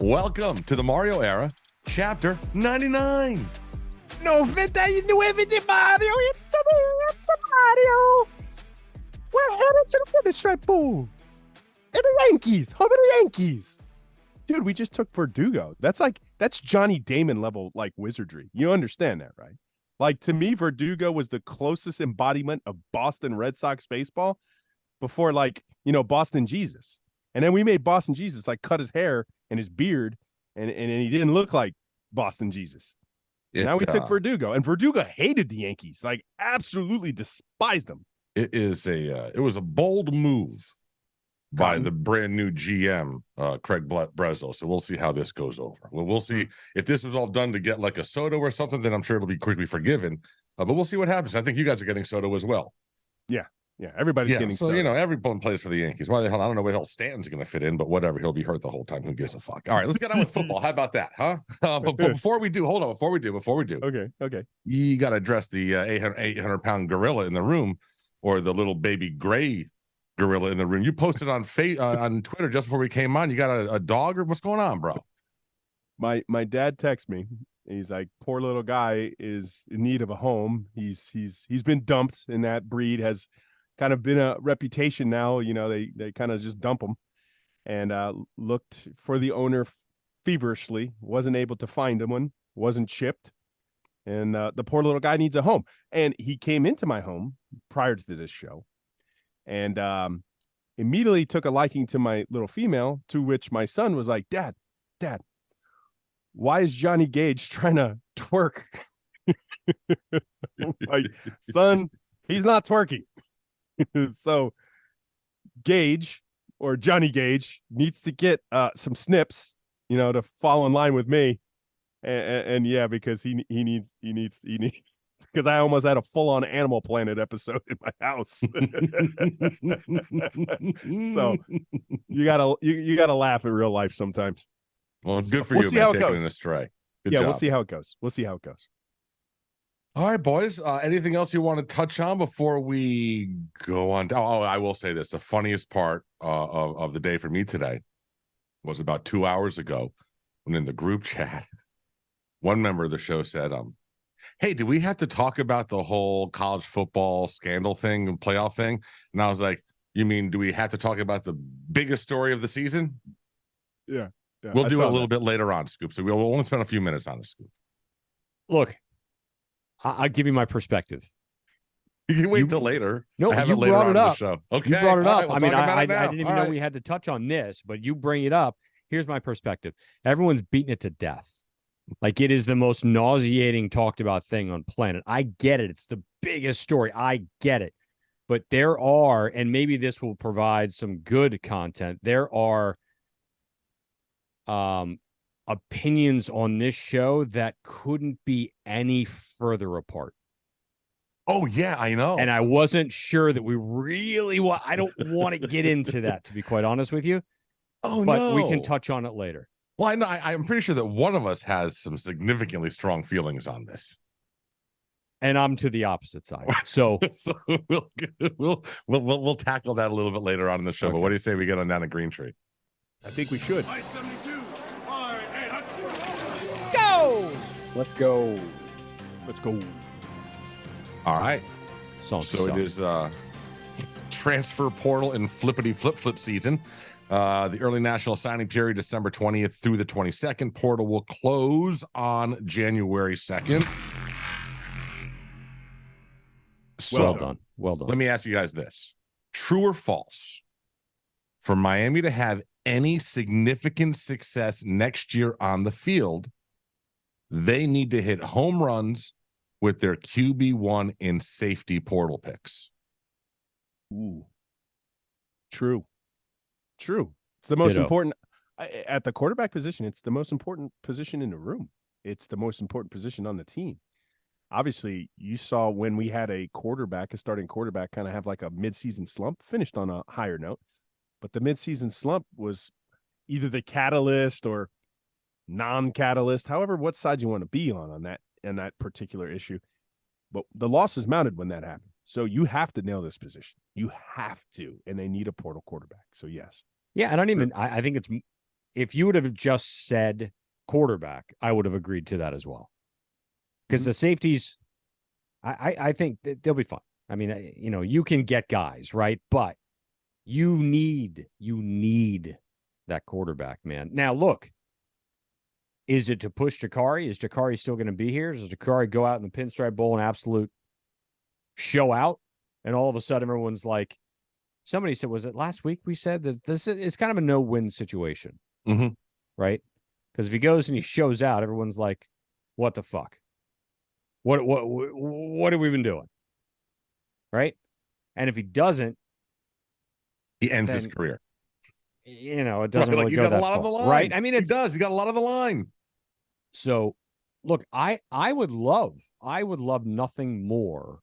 Welcome to the Mario era, chapter 99. 99 de Mario. It's a Mario. We're headed to the Pinstripe Bowl. And the Yankees. How about the Yankees? Dude, we just took Verdugo. That's Johnny Damon level, like, wizardry. You understand that, right? Like, to me, Verdugo was the closest embodiment of Boston Red Sox baseball before, like, Boston Jesus. And then we made Boston Jesus, like, cut his hair and his beard, and he didn't look like Boston Jesus. Now we took Verdugo, and Verdugo hated the Yankees, like, absolutely despised them. It was a bold move by the brand new GM, Craig Breslow. So we'll see how this goes over. We'll see if this was all done to get like a Soto or something. Then I'm sure it'll be quickly forgiven. But we'll see what happens. I think you guys are getting Soto as well. Yeah, everybody's getting so Soto. Everyone plays for the Yankees. Why the hell? I don't know where the hell Stanton's going to fit in, but whatever. He'll be hurt the whole time. Who gives a fuck? All right, let's get on with football. How about that, huh? But before we do, hold on. Before we do, Okay. You got to address the 800-pound gorilla in the room, or the little baby gray gorilla in the room. You posted on on Twitter just before we came on. You got a dog, or what's going on, bro? My dad texted me. He's like, poor little guy is in need of a home. He's been dumped, and that breed has kind of been a reputation now. They kind of just dump them, and looked for the owner feverishly, wasn't able to find one, wasn't shipped, and the poor little guy needs a home. And he came into my home prior to this show, and immediately took a liking to my little female, to which my son was like, Dad, why is Johnny Gage trying to twerk? Like, son, he's not twerking. So Gage, or Johnny Gage, needs to get some snips, to fall in line with me. And yeah, because he needs because I almost had a full-on Animal Planet episode in my house. So you gotta laugh in real life sometimes. Well, good for you, man, taking it astray. Good job. We'll see how it goes. All right, boys. Anything else you want to touch on before we go on? Oh, I will say this. The funniest part of the day for me today was about 2 hours ago, when in the group chat, one member of the show said, hey, do we have to talk about the whole college football scandal thing and playoff thing? And I was like, you mean, do we have to talk about the biggest story of the season? Yeah. We'll do it a little bit later on, Scoop. So we'll only spend a few minutes on the Scoop. Look, I'll give you my perspective. You can wait till later. No, you brought it up. The show. Okay. You brought it up. Right, I didn't even know we had to touch on this, but you bring it up. Here's my perspective. Everyone's beating it to death. Like, it is the most nauseating, talked about thing on planet. I get it. It's the biggest story. I get it. But there are, and maybe this will provide some good content, there are opinions on this show that couldn't be any further apart. Oh, yeah, I know. And I wasn't sure that we really I don't want to get into that, to be quite honest with you. Oh, but we can touch on it later. Well, I know. I'm pretty sure that one of us has some significantly strong feelings on this, and I'm to the opposite side. So, we'll tackle that a little bit later on in the show. Okay. But what do you say we get on down to Green Tree? I think we should. Let's go. All right. So it is transfer portal and flippity flip season. The early national signing period, December 20th through the 22nd. Portal will close on January 2nd. So, well done. Let me ask you guys this. True or false? For Miami to have any significant success next year on the field, they need to hit home runs with their QB1 and safety portal picks. Ooh. True. It's the most important at the quarterback position. It's the most important position in the room. It's the most important position on the team. Obviously, you saw when we had a starting quarterback, kind of have like a midseason slump, finished on a higher note. But the midseason slump was either the catalyst or non-catalyst, however, what side you want to be on that particular issue. But the loss is mounted when that happened. So you have to nail this position. You have to, and they need a portal quarterback. So yes. Yeah, I think if you would have just said quarterback, I would have agreed to that as well. Because the safeties, I think they'll be fine. I mean, you can get guys, right? But you need that quarterback, man. Now, look, is it to push Jakari? Is Jakari still going to be here? Does Jakari go out in the Pinstripe Bowl and absolute show out? And all of a sudden, everyone's like, somebody said, was it last week we said this is kind of a no-win situation, right? Because if he goes and he shows out, everyone's like, what the fuck? What have we been doing? Right? And if he doesn't, he ends his career. It doesn't really he's go got that a lot far, of the line. right? I mean, he does. He got a lot of the line. So, look, I would love nothing more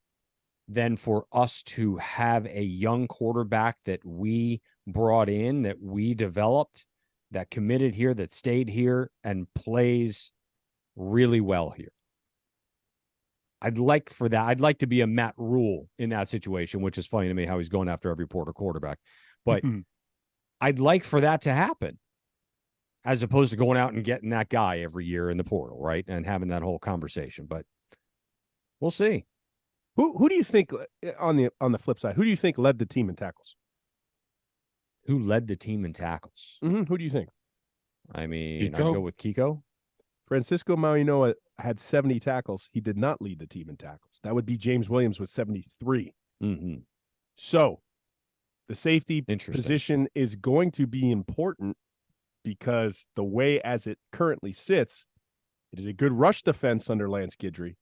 than for us to have a young quarterback that we brought in, that we developed, that committed here, that stayed here, and plays really well here. I'd like for that. I'd like to be a Matt Rule in that situation, which is funny to me how he's going after every Porter quarterback. But I'd like for that to happen, as opposed to going out and getting that guy every year in the portal, right? And having that whole conversation. But we'll see. Who do you think on the flip side? Who do you think led the team in tackles? Who led the team in tackles? Who do you think? I mean, I go with Kiko. Francisco Mainoa had 70 tackles. He did not lead the team in tackles. That would be James Williams with 73. So the safety position is going to be important because the way as it currently sits, it is a good rush defense under Lance Guidry.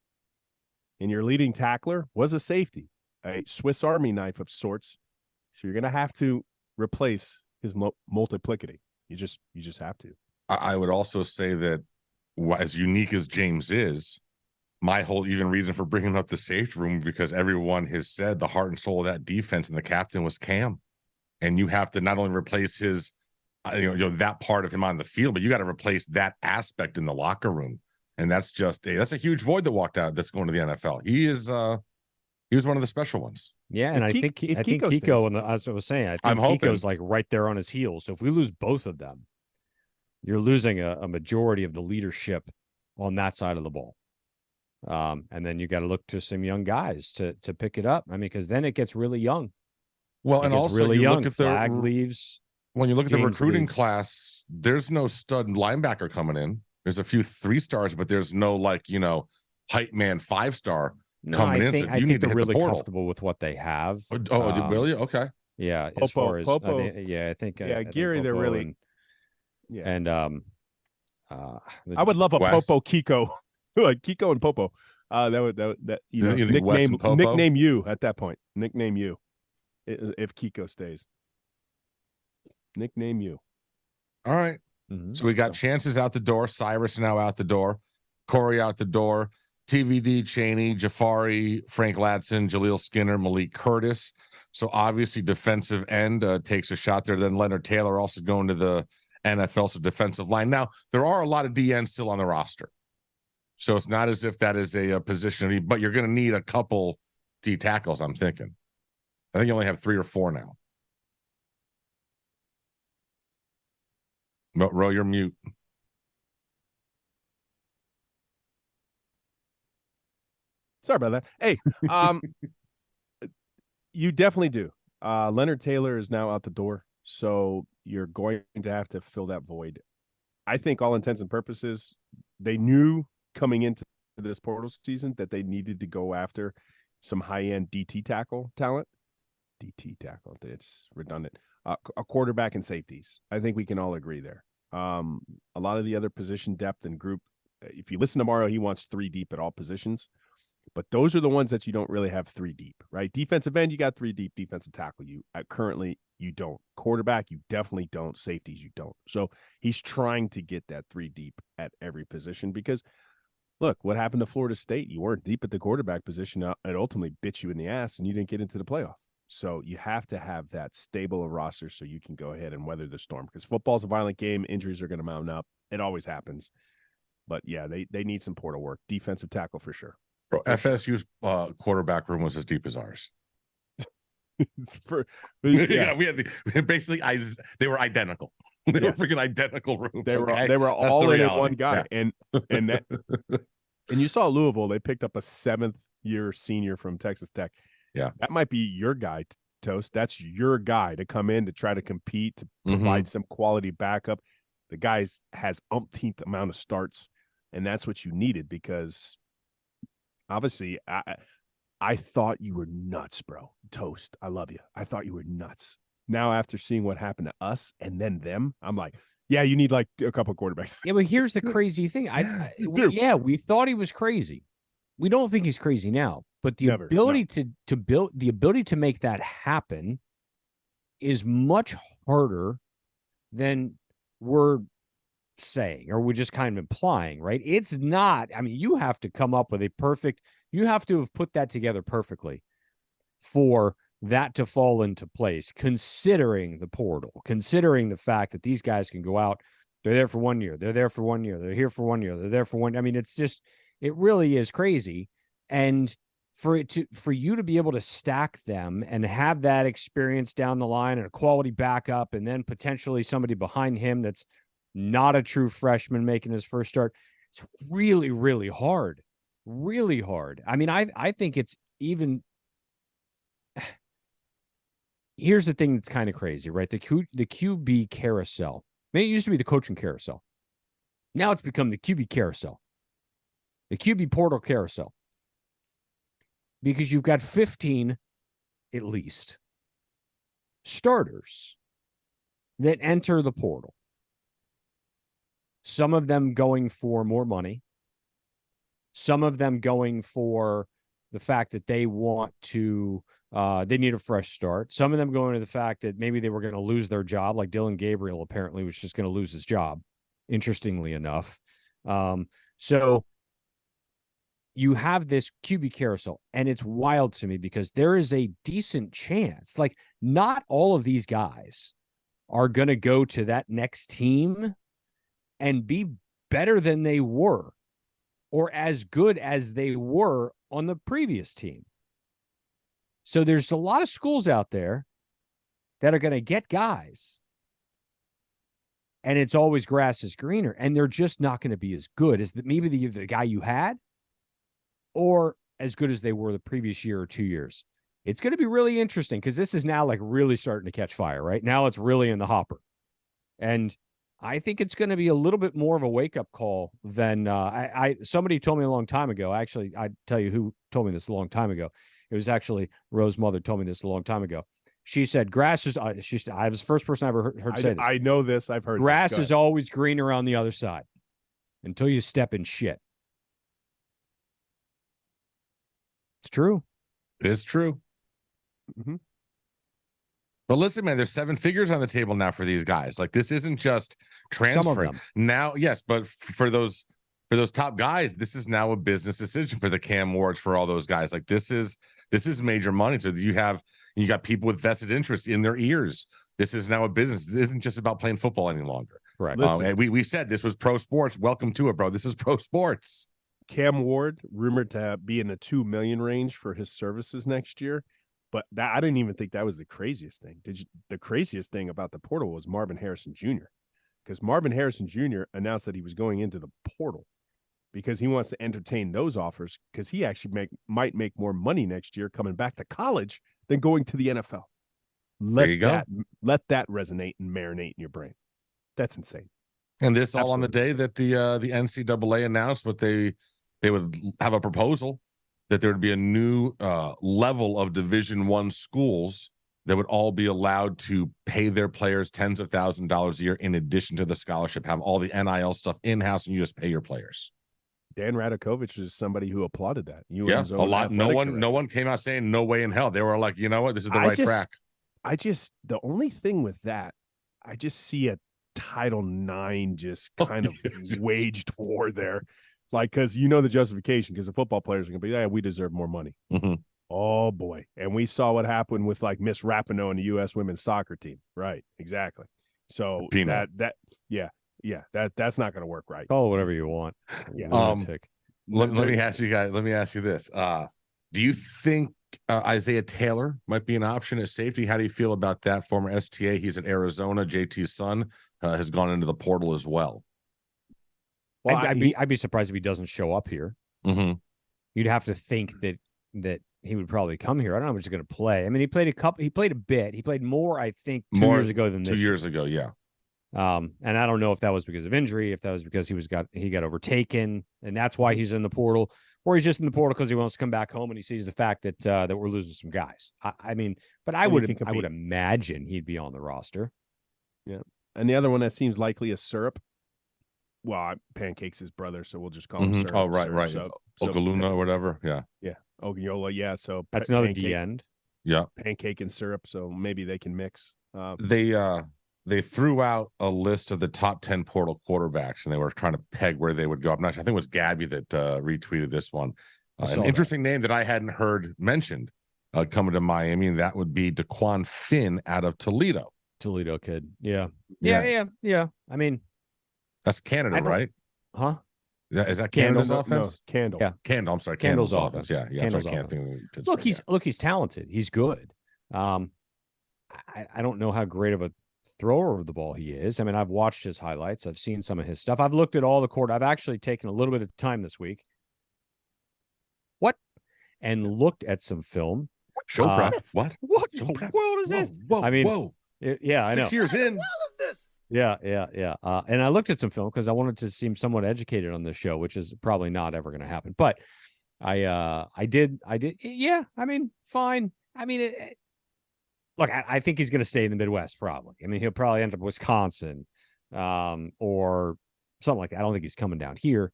And your leading tackler was a safety, a Swiss Army knife of sorts. So you're going to have to replace his multiplicity. You just have to. I would also say that as unique as James is, my whole even reason for bringing up the safety room, because everyone has said the heart and soul of that defense and the captain was Cam. And you have to not only replace his, that part of him on the field, but you got to replace that aspect in the locker room. And that's a huge void that walked out that's going to the NFL. He was one of the special ones. Yeah, and I think Kiko, and as I was saying, I think Kiko's like right there on his heels. So if we lose both of them, you're losing a majority of the leadership on that side of the ball. And then you got to look to some young guys to pick it up. I mean, because then it gets really young. Well, and also really you young. Look at Flag leaves. When you look at the recruiting leaves. class, there's no stud linebacker coming in. There's a few 3-stars, but there's no hype man 5-star coming in. I think they're really comfortable with what they have. Really? Okay. Yeah. Popo, as far as Popo. I think Gary, they're really. And I would love a Wes. Popo Kiko, like Kiko and Popo. Nickname you at that point. Nickname you if Kiko stays. Nickname you. All right. So we got Chances out the door. Cyrus now out the door. Corey out the door. TVD, Chaney, Jafari, Frank Ladson, Jaleel Skinner, Malik Curtis. So obviously defensive end takes a shot there. Then Leonard Taylor also going to the NFL, so defensive line. Now, there are a lot of DNs still on the roster. So it's not as if that is a position, but you're going to need a couple D tackles, I'm thinking. I think you only have 3 or 4 now. But Ro, you're mute. Sorry about that. Hey, you definitely do. Leonard Taylor is now out the door, so you're going to have to fill that void. I think all intents and purposes, they knew coming into this portal season that they needed to go after some high-end DT tackle talent. DT tackle, it's redundant. A quarterback and safeties. I think we can all agree there. A lot of the other position depth and group, if you listen to Mario, he wants 3 deep at all positions. But those are the ones that you don't really have 3 deep, right? Defensive end, you got 3 deep. Defensive tackle, currently you don't. Quarterback, you definitely don't. Safeties, you don't. So he's trying to get that 3 deep at every position because, look, what happened to Florida State? You weren't deep at the quarterback position. It ultimately bit you in the ass, and you didn't get into the playoff. So you have to have that stable of roster so you can go ahead and weather the storm because football's a violent game. Injuries are going to mount up. It always happens. But, yeah, they need some portal work. Defensive tackle for sure. Bro, FSU's quarterback room was as deep as ours. Yes. We had basically they were identical. They Yes. were freaking identical rooms. They were okay? they were That's all the in it reality. one guy, Yeah. and that and you saw Louisville. They picked up a 7th-year senior from Texas Tech. Yeah. That might be your guy, Toast. That's your guy to come in to try to compete, to provide some quality backup. The guy has umpteenth amount of starts, and that's what you needed because obviously I thought you were nuts, bro. Toast, I love you. I thought you were nuts. Now, after seeing what happened to us and then them, I'm like, yeah, you need like a couple of quarterbacks. Yeah, but here's the crazy thing. We thought he was crazy. We don't think he's crazy now, but the ability to build, the ability to make that happen is much harder than we're saying, or we're just kind of implying, right? It's not. I mean, you have to come up with you have to have put that together perfectly for that to fall into place, considering the portal, considering the fact that these guys can go out. They're there for 1 year. They're there for 1 year. They're here for 1 year. They're there for one. I mean, it's just, it really is crazy. And for you to be able to stack them and have that experience down the line and a quality backup, and then potentially somebody behind him that's not a true freshman making his first start, it's really, really hard. Really hard. I mean, I think it's even. Here's the thing that's kind of crazy, right? The QB carousel. Maybe it used to be the coaching carousel. Now it's become the QB carousel. The QB portal carousel. Because you've got 15, at least, starters that enter the portal. Some of them going for more money. Some of them going for the fact that they want to, they need a fresh start. Some of them going to the fact that maybe they were going to lose their job, like Dylan Gabriel apparently was just going to lose his job, interestingly enough. So you have this QB carousel, and it's wild to me because there is a decent chance, like not all of these guys are going to go to that next team and be better than they were or as good as they were on the previous team. So there's a lot of schools out there that are going to get guys, and it's always grass is greener, and they're just not going to be as good as maybe the guy you had or as good as they were the previous year or 2 years. It's going to be really interesting because this is now like really starting to catch fire, right? Now it's really in the hopper. And I think it's going to be a little bit more of a wake-up call than somebody told me a long time ago. Actually, I tell you who told me this a long time ago. It was actually Rose's mother told me this a long time ago. She said, grass is, I was the first person I ever heard say this. I know this. I've heard grass is always greener on the other side until you step in shit. It's true. It is true. Mm-hmm. But listen, man, there's 7 figures on the table now for these guys. Like, this isn't just transferring now. Yes, but for those top guys, this is now a business decision for the Cam Wards, for all those guys. Like, this is major money. So you got people with vested interest in their ears. This is now a business. This isn't just about playing football any longer. Correct. We said this was pro sports. Welcome to it, bro. This is pro sports. Cam Ward rumored to be in the $2 million range for his services next year. But I didn't even think that was the craziest thing. The craziest thing about the portal was Marvin Harrison Jr. Because Marvin Harrison Jr. announced that he was going into the portal because he wants to entertain those offers because he actually might make more money next year coming back to college than going to the NFL. Let that resonate and marinate in your brain. That's insane. And this all on the day that the NCAA announced what they would have a proposal that there would be a new level of Division I schools that would all be allowed to pay their players tens of thousands of dollars a year in addition to the scholarship, have all the NIL stuff in-house, and you just pay your players. Dan Radakovich is somebody who applauded that. A lot. No one came out saying no way in hell. They were like, you know what, this is the right track. The only thing with that, I just see a Title IX just kind of waged war there. Like, because the justification, because the football players are going to be, yeah, we deserve more money. Mm-hmm. Oh, boy. And we saw what happened with, like, Miss Rapinoe and the U.S. women's soccer team. Right. Exactly. So that's not going to work right. Call it whatever you want. Yeah. Let me ask you guys. Let me ask you this. Do you think Isaiah Taylor might be an option at safety. How do you feel about that? Former STA, he's at Arizona. JT's son has gone into the portal as well. Well, I'd be surprised if he doesn't show up here. Mm-hmm. You'd have to think that he would probably come here. I don't know how much he's going to play. I mean, he played a bit. He played more, I think, 2 years ago than this. 2 years ago, yeah. And I don't know if that was because of injury, if that was because he got overtaken, and that's why he's in the portal, or he's just in the portal because he wants to come back home and he sees the fact that that we're losing some guys. I mean, but I would imagine he'd be on the roster. Yeah, and the other one that seems likely is Syrup. Well, Pancake's his brother, so we'll just call him Syrup. Oh, right, Syrup, right. So Okaluna or whatever. Yeah. Yeah. Ogunyola. Yeah. So that's another D end. Yeah. Pancake and Syrup. So maybe they can mix. They threw out a list of the top 10 portal quarterbacks, and they were trying to peg where they would go. I think it was Gabby that retweeted this one. An interesting name that I hadn't heard mentioned coming to Miami, and that would be DeQuan Finn out of Toledo. Toledo kid. Yeah. I mean, that's Canada, right? Huh? Is that Canada's offense? No, Candle. Yeah. Candle. I'm sorry. Candle's offense. Yeah. Candle's I can't offense. think. Look, he's talented. He's good. I don't know how great of a thrower of the ball he is. I mean, I've watched his highlights. I've seen some of his stuff. I've looked at all the court. I've actually taken a little bit of time this week. And looked at some film. Show prep. What? What in the world is this? Whoa, I mean, whoa. Yeah, I know. 6 years in. Yeah. And I looked at some film because I wanted to seem somewhat educated on this show, which is probably not ever going to happen. But I did. Yeah. I mean, fine. I mean, look, I think he's going to stay in the Midwest. Probably. I mean, he'll probably end up Wisconsin, or something like that. I don't think he's coming down here.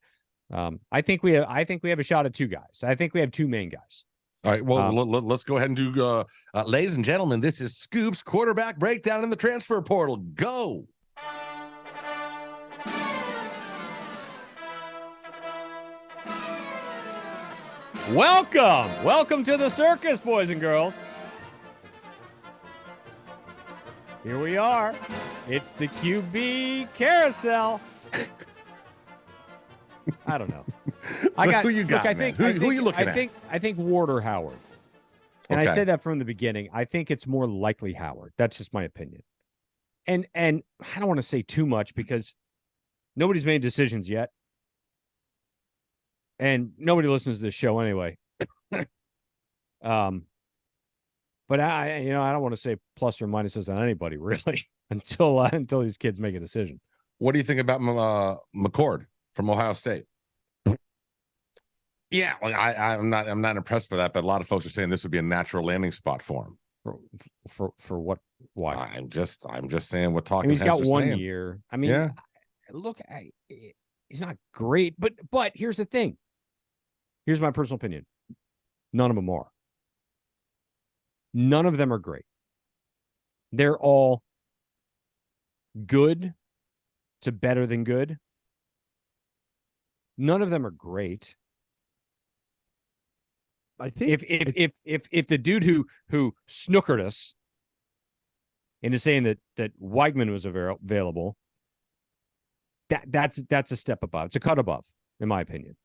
I think we have a shot at two guys. I think we have two main guys. All right. Well, let's go ahead and do, ladies and gentlemen, this is Scoop's quarterback breakdown in the transfer portal. Go. Welcome to the circus, boys and girls. Here we are. It's the QB carousel. I don't know. Who you got? Who are you looking at? I think Ward or Howard. And I said that from the beginning. I think it's more likely Howard. That's just my opinion. And I don't want to say too much because nobody's made decisions yet. And nobody listens to this show anyway. But I don't want to say plus or minuses on anybody really until these kids make a decision. What do you think about McCord from Ohio State? Yeah, well, I'm not impressed by that, but a lot of folks are saying this would be a natural landing spot for him. For what? Why? I'm just saying what talking. He's got 1 saying. year. I mean, yeah. Look, he's not great, but here's the thing. Here's my personal opinion. None of them are. None of them are great. They're all good to better than good. None of them are great. I think if the dude who snookered us into saying that Weigman was available, that's a step above. It's a cut above, in my opinion.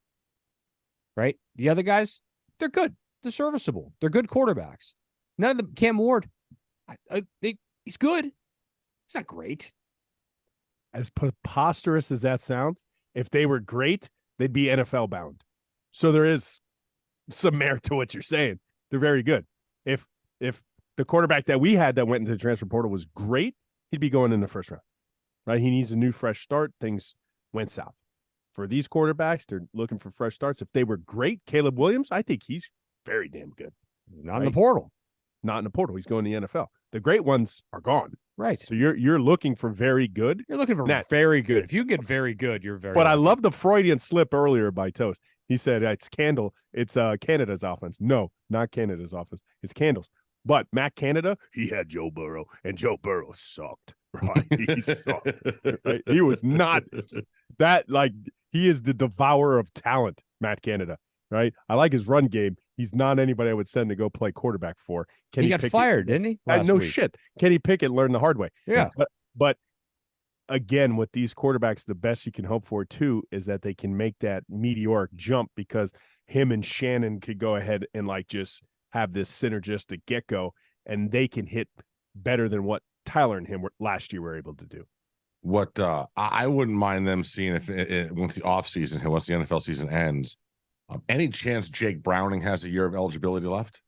Right? The other guys, they're good. They're serviceable. They're good quarterbacks. None of them. Cam Ward, he's good. He's not great. As preposterous as that sounds, if they were great, they'd be NFL bound. So there is some merit to what you're saying. They're very good. If the quarterback that we had that went into the transfer portal was great, he'd be going in the first round. Right? He needs a new fresh start. Things went south. For these quarterbacks, they're looking for fresh starts. If they were great, Caleb Williams, I think he's very damn good. Not in the portal. Not in the portal. He's going to the NFL. The great ones are gone. Right. So you're looking for very good. You're looking for very good. If you get very good, you're very But good. I love the Freudian slip earlier by Toast. He said it's Canada's offense. No, not Canada's offense. It's Candles. But Matt Canada, he had Joe Burrow, and Joe Burrow sucked. Right? He sucked. Right? He was not that, like, he is the devourer of talent, Matt Canada. Right? I like his run game. He's not anybody I would send to go play quarterback for. He got fired, didn't he? No shit. Kenny Pickett learned the hard way. Yeah. But again, with these quarterbacks, the best you can hope for too is that they can make that meteoric jump, because him and Shannon could go ahead and like just have this synergistic get-go, and they can hit better than what Tyler and him last year were able to do. What I wouldn't mind them seeing if once the offseason, once the NFL season ends, any chance Jake Browning has a year of eligibility left?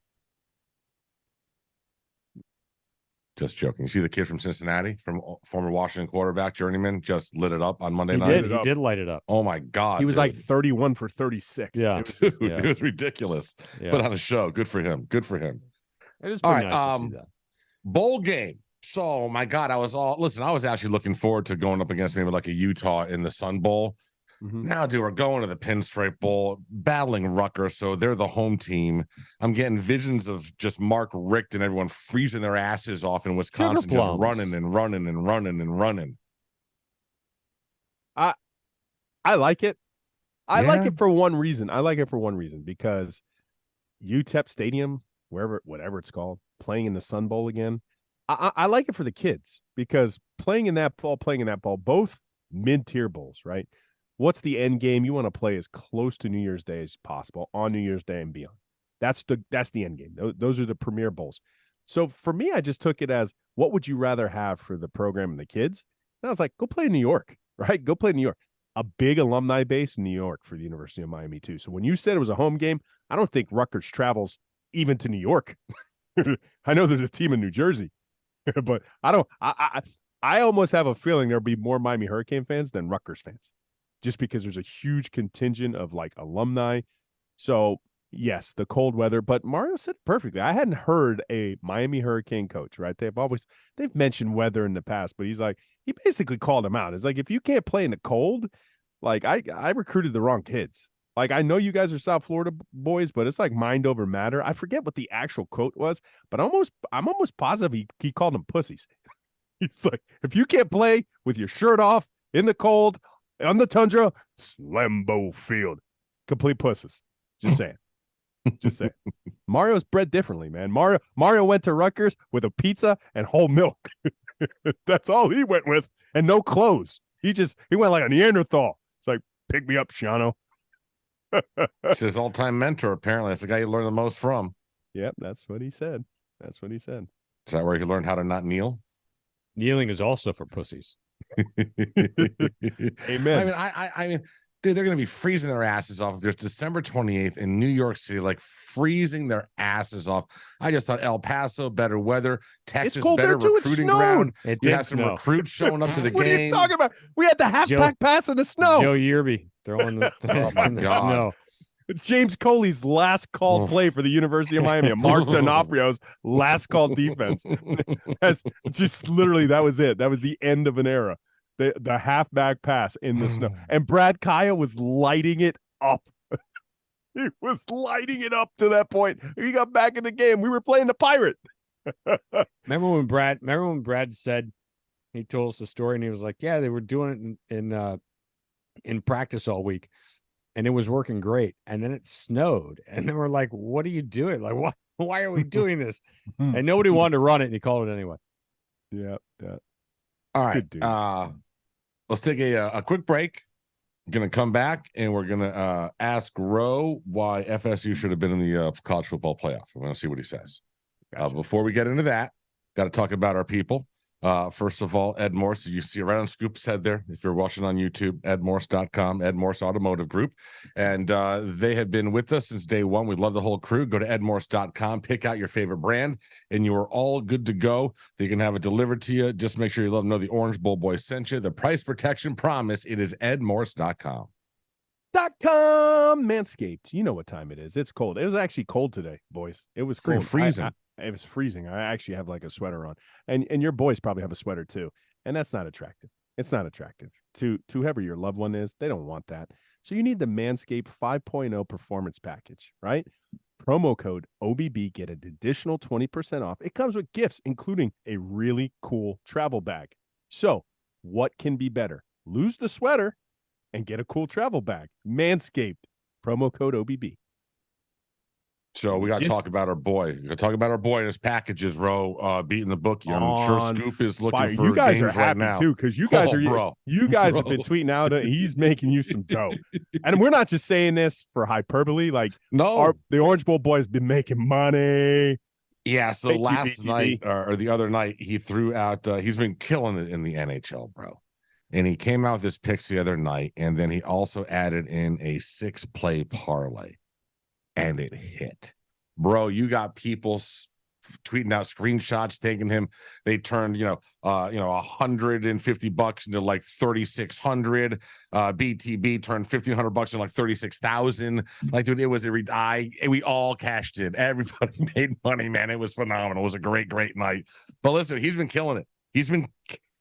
Just joking. You see the kid from Cincinnati, from former Washington quarterback, journeyman, just lit it up on Monday night. He did light it up. Oh my God. He was like 31 for 36. Yeah. It was ridiculous. Yeah. Put on a show. Good for him. Good for him. It was All pretty right, nice to see that. Bowl game. So, my God, I was actually looking forward to going up against maybe like a Utah in the Sun Bowl. Mm-hmm. Now, dude, we're going to the Pinstripe Bowl, battling Rutgers, so they're the home team. I'm getting visions of just Mark Richt and everyone freezing their asses off in Wisconsin, just running and running and running and running. I like it. I like it for one reason. Because UTEP Stadium, whatever it's called, playing in the Sun Bowl again. I like it for the kids because playing in that ball, both mid-tier bowls, right? What's the end game? You want to play as close to New Year's Day as possible on New Year's Day and beyond. That's the end game. Those are the premier bowls. So for me, I just took it as, what would you rather have for the program and the kids? And I was like, go play in New York, right? Go play in New York. A big alumni base in New York for the University of Miami too. So when you said it was a home game, I don't think Rutgers travels even to New York. I know there's a team in New Jersey, but I almost have a feeling there'll be more Miami Hurricane fans than Rutgers fans, just because there's a huge contingent of like alumni. So yes, the cold weather, but Mario said it perfectly. I hadn't heard a Miami Hurricane coach, right? They've mentioned weather in the past, but he basically called him out. It's like, if you can't play in the cold, like I recruited the wrong kids. Like, I know you guys are South Florida boys, but it's like mind over matter. I forget what the actual quote was, but I'm almost positive he called them pussies. He's like, if you can't play with your shirt off in the cold on the tundra, Lambeau Field, complete pussies. Just saying. Just saying. Mario's bred differently, man. Mario went to Rutgers with a pizza and whole milk. That's all he went with, and no clothes. He went like a Neanderthal. It's like, pick me up, Shano. It's his all-time mentor, apparently. That's the guy you learn the most from. Yep, that's what he said. Is that where he learned how to not kneel? Kneeling is also for pussies. Amen. I mean, dude, they're going to be freezing their asses off. There's December 28th in New York City, like freezing their asses off. I just thought El Paso, better weather. Texas, better recruiting ground. You have some recruits showing up to the game. What are you talking about? We had the half-pack pass in the snow. Joe Yerby throwing the snow. James Coley's last call play for the University of Miami, Mark D'Onofrio's last call defense. That's just literally, that was it. That was the end of an era. The halfback pass in the snow. And Brad Kaya was lighting it up. He was lighting it up to that point. He got back in the game. We were playing the Pirate. Remember when Brad said, he told us the story, and he was like, yeah, they were doing it in practice all week, and it was working great. And then it snowed, and then we're like, what are you doing? Like, why are we doing this? And nobody wanted to run it, and he called it anyway. Yeah. All right. Let's take a quick break. We're going to come back, and we're going to ask Roe why FSU should have been in the college football playoff. We're going to see what he says. Gotcha. Before we get into that, got to talk about our people. First of all, Ed Morse, you see right on Scoop's head there. If you're watching on YouTube, edmorse.com, Ed Morse Automotive Group. And they have been with us since day one. We love the whole crew. Go to edmorse.com, pick out your favorite brand, and you are all good to go. They can have it delivered to you. Just make sure you let them know the Orange Bowl boys sent you. The price protection promise, it is edmorse.com. Manscaped. You know what time it is. It's cold. It was actually cold today, boys. It was cold. Freezing. It was freezing. I actually have like a sweater on, and your boys probably have a sweater too. And that's not attractive. It's not attractive to whoever your loved one is. They don't want that. So you need the Manscaped 5.0 performance package, right? Promo code OBB, get an additional 20% off. It comes with gifts, including a really cool travel bag. So what can be better? Lose the sweater and get a cool travel bag. Manscaped, promo code OBB. So we got to talk about our boy. We got to talk about our boy and his packages, Ro, beating the bookie. I'm sure Scoop is looking fire. for you guys games are happy right now too, because you guys you guys have bro. been tweeting out. He's making you some dough, and we're not just saying this for hyperbole. Like, the Orange Bowl boy has been making money. Yeah. So last night or the other night, he threw out. He's been killing it in the NHL, bro. And he came out with his picks the other night, and then he also added in a 6-play parlay, and it hit. Bro, you got people tweeting out screenshots, thanking him. They turned, $150 into like 3,600. BTB turned $1,500 into like 36,000. Like, dude, it was we all cashed in. Everybody made money, man. It was phenomenal. It was a great, great night. But listen, he's been killing it. He's been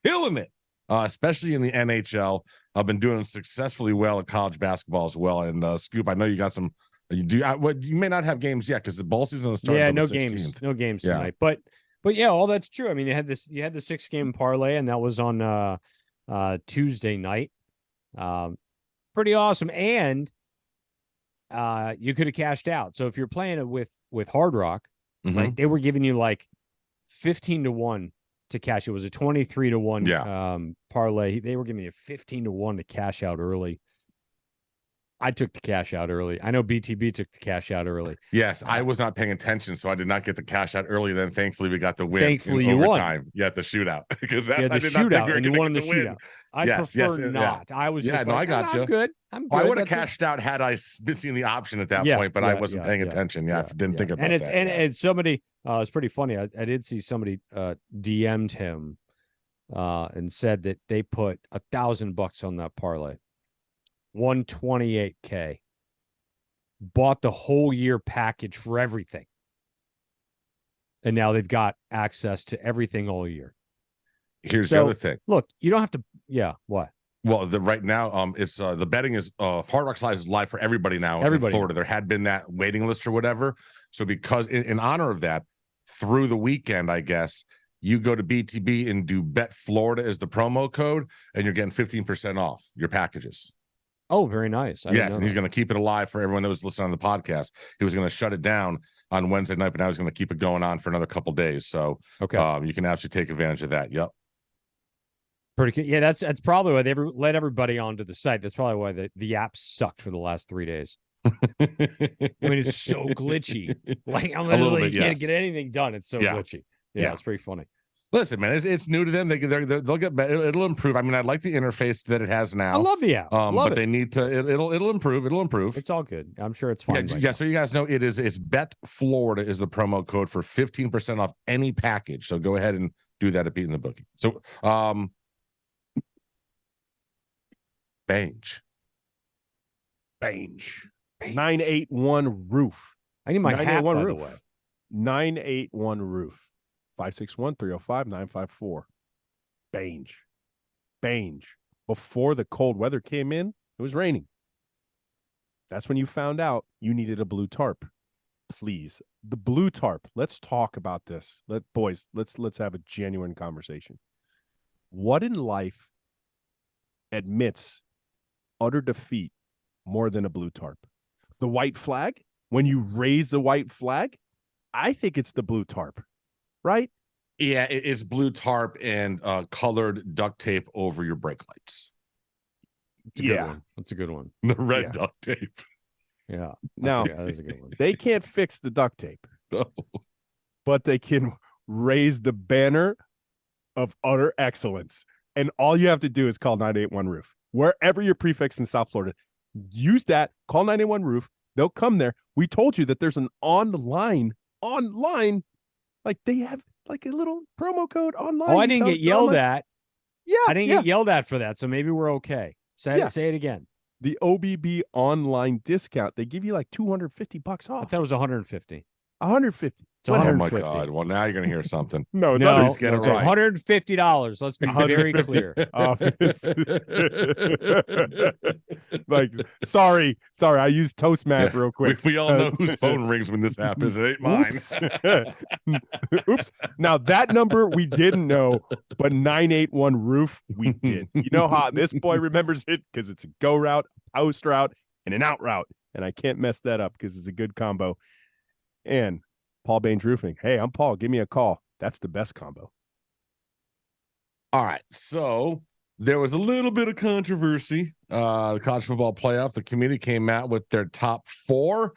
killing it. Especially in the NHL. I've been doing successfully well in college basketball as well. And Scoop, I know you got some. You may not have games yet because the bowl season starts. Yeah, no games tonight. But yeah, all that's true. I mean, you had the 6-game parlay, and that was on Tuesday night. Pretty awesome, and you could have cashed out. So if you're playing it with Hard Rock, right, they were giving you like 15-1 to cash. It was a 23-1 parlay. They were giving you 15-1 to cash out early. I took the cash out early. I know BTB took the cash out early. Yes, I was not paying attention, so I did not get the cash out early. Then thankfully we got the win. Thankfully you won. Yeah, the shootout because the shootout, and you won the shootout. I prefer not. I was just I got you. I'm good. I'm good. I would have cashed out had I been seeing the option at that point, but I wasn't paying attention. I didn't think about that. And somebody, it's pretty funny. I did see somebody DM'd him and said that they put $1,000 on that parlay. 128K, bought the whole year package for everything, and now they've got access to everything all year. Here's the other thing. Look, you don't have to. Yeah, what? Well, right now, it's the betting is Hard Rock Live is live for everybody now in Florida. There had been that waiting list or whatever. So because in honor of that, through the weekend, I guess you go to BTB and do Bet Florida as the promo code, and you're getting 15% off your packages. Oh, very nice. Yes, and he's going to keep it alive for everyone that was listening on the podcast. He was going to shut it down on Wednesday night, but now he's going to keep it going on for another couple days. So you can absolutely take advantage of that. Yep. Pretty good. Yeah, that's probably why they let everybody onto the site. That's probably why the app sucked for the last 3 days. I mean, it's so glitchy. Like, I'm literally can't get anything done. It's so glitchy. Yeah, it's pretty funny. Listen, man, it's new to them. They'll get better. It'll improve. I mean, I like the interface that it has now. I love the app. But they need to. It'll improve. It'll improve. It's all good. I'm sure it's fine. Yeah. So you guys know it's Bet Florida is the promo code for 15% off any package. So go ahead and do that at Beating the Bookie. So Bange. 981 roof. I need my hat, by the way. 981 roof. 561-305-954. Bange. Before the cold weather came in, it was raining. That's when you found out you needed a blue tarp. Please, the blue tarp. Let's talk about this. Let's have a genuine conversation. What in life admits utter defeat more than a blue tarp? The white flag? When you raise the white flag, I think it's the blue tarp. Right? Yeah, it's blue tarp and colored duct tape over your brake lights. That's a good one. The red duct tape. Yeah. Now, that is a good one. They can't fix the duct tape, but they can raise the banner of utter excellence. And all you have to do is call 981 Roof. Wherever you're prefixed in South Florida, use that, call 981 Roof. They'll come there. We told you that there's an online, like they have like a little promo code online. Oh, I didn't get yelled at. Yeah. I didn't get yelled at for that. So maybe we're okay. Say it again. The OBB online discount, they give you like $250 off. I thought it was 150. 150. Oh my God. Well, now you're going to hear something. No, it's $150. Let's be very clear. Like, sorry. I used Toastmat real quick. We all know whose phone rings when this happens. It ain't mine. Oops. Now that number we didn't know, but 981 Roof we did. You know how this boy remembers it because it's a go route, a post route, and an out route, and I can't mess that up because it's a good combo. And Paul Baines Roofing. Hey, I'm Paul. Give me a call. That's the best combo. All right. So there was a little bit of controversy. The college football playoff, the committee came out with their top 4.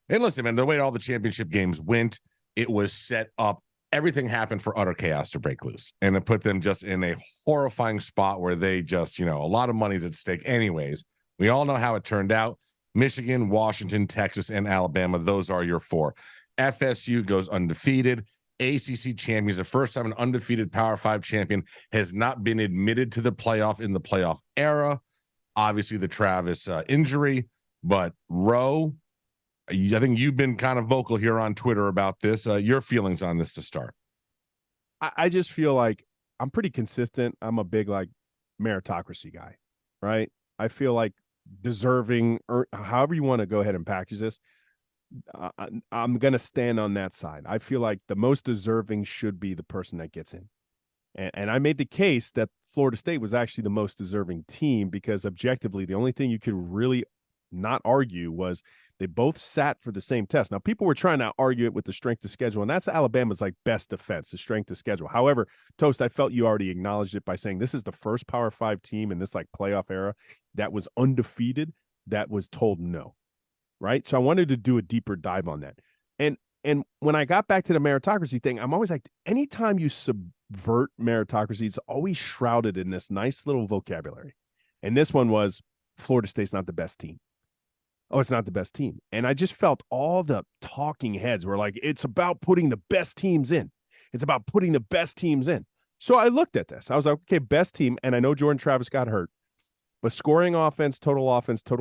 And listen, man, the way all the championship games went, it was set up. Everything happened for utter chaos to break loose. And it put them just in a horrifying spot where they just, a lot of money's at stake. Anyways, we all know how it turned out. Michigan, Washington, Texas, and Alabama. Those are your 4. FSU goes undefeated. ACC champions, the first time an undefeated Power 5 champion has not been admitted to the playoff in the playoff era. Obviously, the Travis injury, but Roe, I think you've been kind of vocal here on Twitter about this. Your feelings on this to start? I just feel like I'm pretty consistent. I'm a big meritocracy guy, right? I feel like deserving, or however you want to go ahead and package this, I'm going to stand on that side. I feel like the most deserving should be the person that gets in. And I made the case that Florida State was actually the most deserving team because objectively, the only thing you could really not argue was they both sat for the same test. Now, people were trying to argue it with the strength of schedule, and that's Alabama's best defense, the strength of schedule. However, Toast, I felt you already acknowledged it by saying this is the first Power 5 team in this playoff era that was undefeated that was told no. Right. So I wanted to do a deeper dive on that. And when I got back to the meritocracy thing, I'm always like, anytime you subvert meritocracy, it's always shrouded in this nice little vocabulary. And this one was Florida State's not the best team. Oh, it's not the best team. And I just felt all the talking heads were like, it's about putting the best teams in. It's about putting the best teams in. So I looked at this. I was like, okay, best team. And I know Jordan Travis got hurt. But scoring offense, total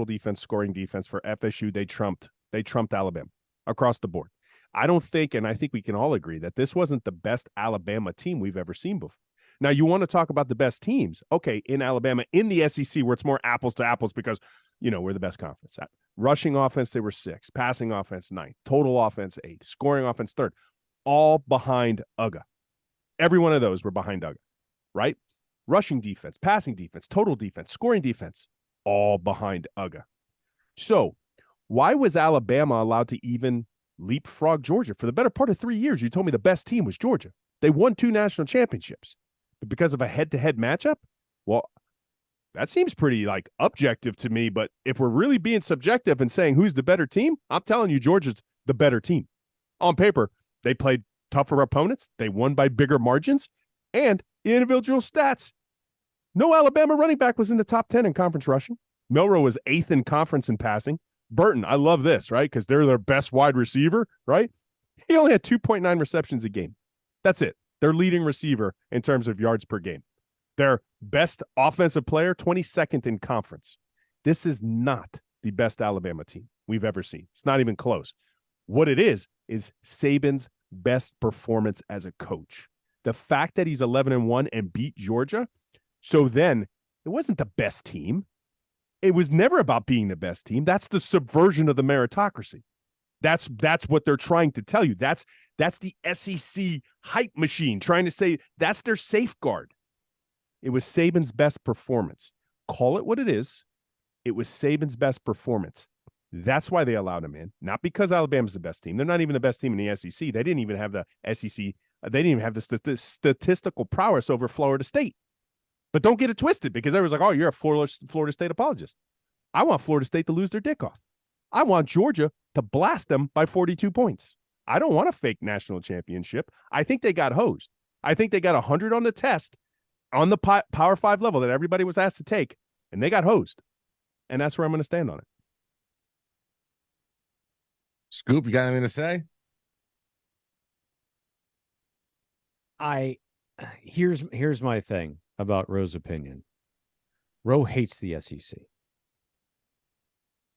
defense, scoring defense for FSU, they trumped Alabama across the board. I don't think, and I think we can all agree that this wasn't the best Alabama team we've ever seen before. Now, you want to talk about the best teams. Okay, in Alabama, in the SEC, where it's more apples to apples because, we're the best conference. At rushing offense, they were 6th. Passing offense, 9th. Total offense, 8th. Scoring offense, 3rd. All behind UGA. Every one of those were behind UGA, right? Rushing defense, passing defense, total defense, scoring defense, all behind UGA. So why was Alabama allowed to even leapfrog Georgia? For the better part of 3 years, you told me the best team was Georgia. They won 2 national championships. But because of a head-to-head matchup, well, that seems pretty objective to me. But if we're really being subjective and saying who's the better team, I'm telling you Georgia's the better team. On paper, they played tougher opponents. They won by bigger margins. And individual stats. No Alabama running back was in the top 10 in conference rushing. Milroe was 8th in conference in passing. Burton, I love this, right? Because they're their best wide receiver, right? He only had 2.9 receptions a game. That's it. Their leading receiver in terms of yards per game. Their best offensive player, 22nd in conference. This is not the best Alabama team we've ever seen. It's not even close. What it is Saban's best performance as a coach. The fact that he's 11-1 and beat Georgia. So then it wasn't the best team. It was never about being the best team. That's the subversion of the meritocracy. That's what they're trying to tell you. That's the SEC hype machine trying to say that's their safeguard. It was Saban's best performance. Call it what it is. It was Saban's best performance. That's why they allowed him in. Not because Alabama's the best team. They're not even the best team in the SEC. They didn't even have the SEC. They didn't even have the statistical prowess over Florida State. But don't get it twisted because everyone's like, oh, you're a Florida State apologist. I want Florida State to lose their dick off. I want Georgia to blast them by 42 points. I don't want a fake national championship. I think they got hosed. I think they got 100 on the test on the Power 5 level that everybody was asked to take, and they got hosed. And that's where I'm going to stand on it. Scoop, you got anything to say? Here's my thing about Roe's opinion. Roe hates the SEC.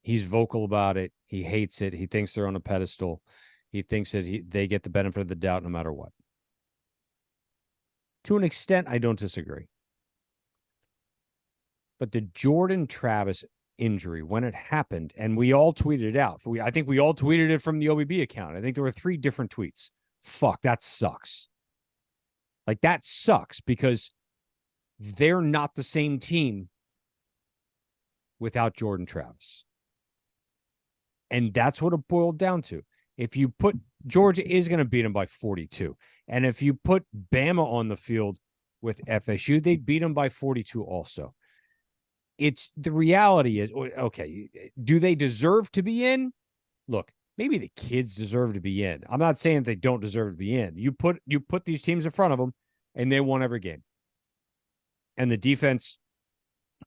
He's vocal about it. He hates it. He thinks they're on a pedestal. He thinks that they get the benefit of the doubt no matter what. To an extent, I don't disagree. But the Jordan Travis injury, when it happened, and we all tweeted it out. I think we all tweeted it from the OBB account. I think there were 3 different tweets. Fuck, that sucks. That sucks because they're not the same team without Jordan Travis. And that's what it boiled down to. If you put Georgia is going to beat them by 42. And if you put Bama on the field with FSU, they'd beat them by 42 also. It's the reality is, okay, do they deserve to be in? Look, maybe the kids deserve to be in. I'm not saying they don't deserve to be in. You put these teams in front of them, and they won every game. And the defense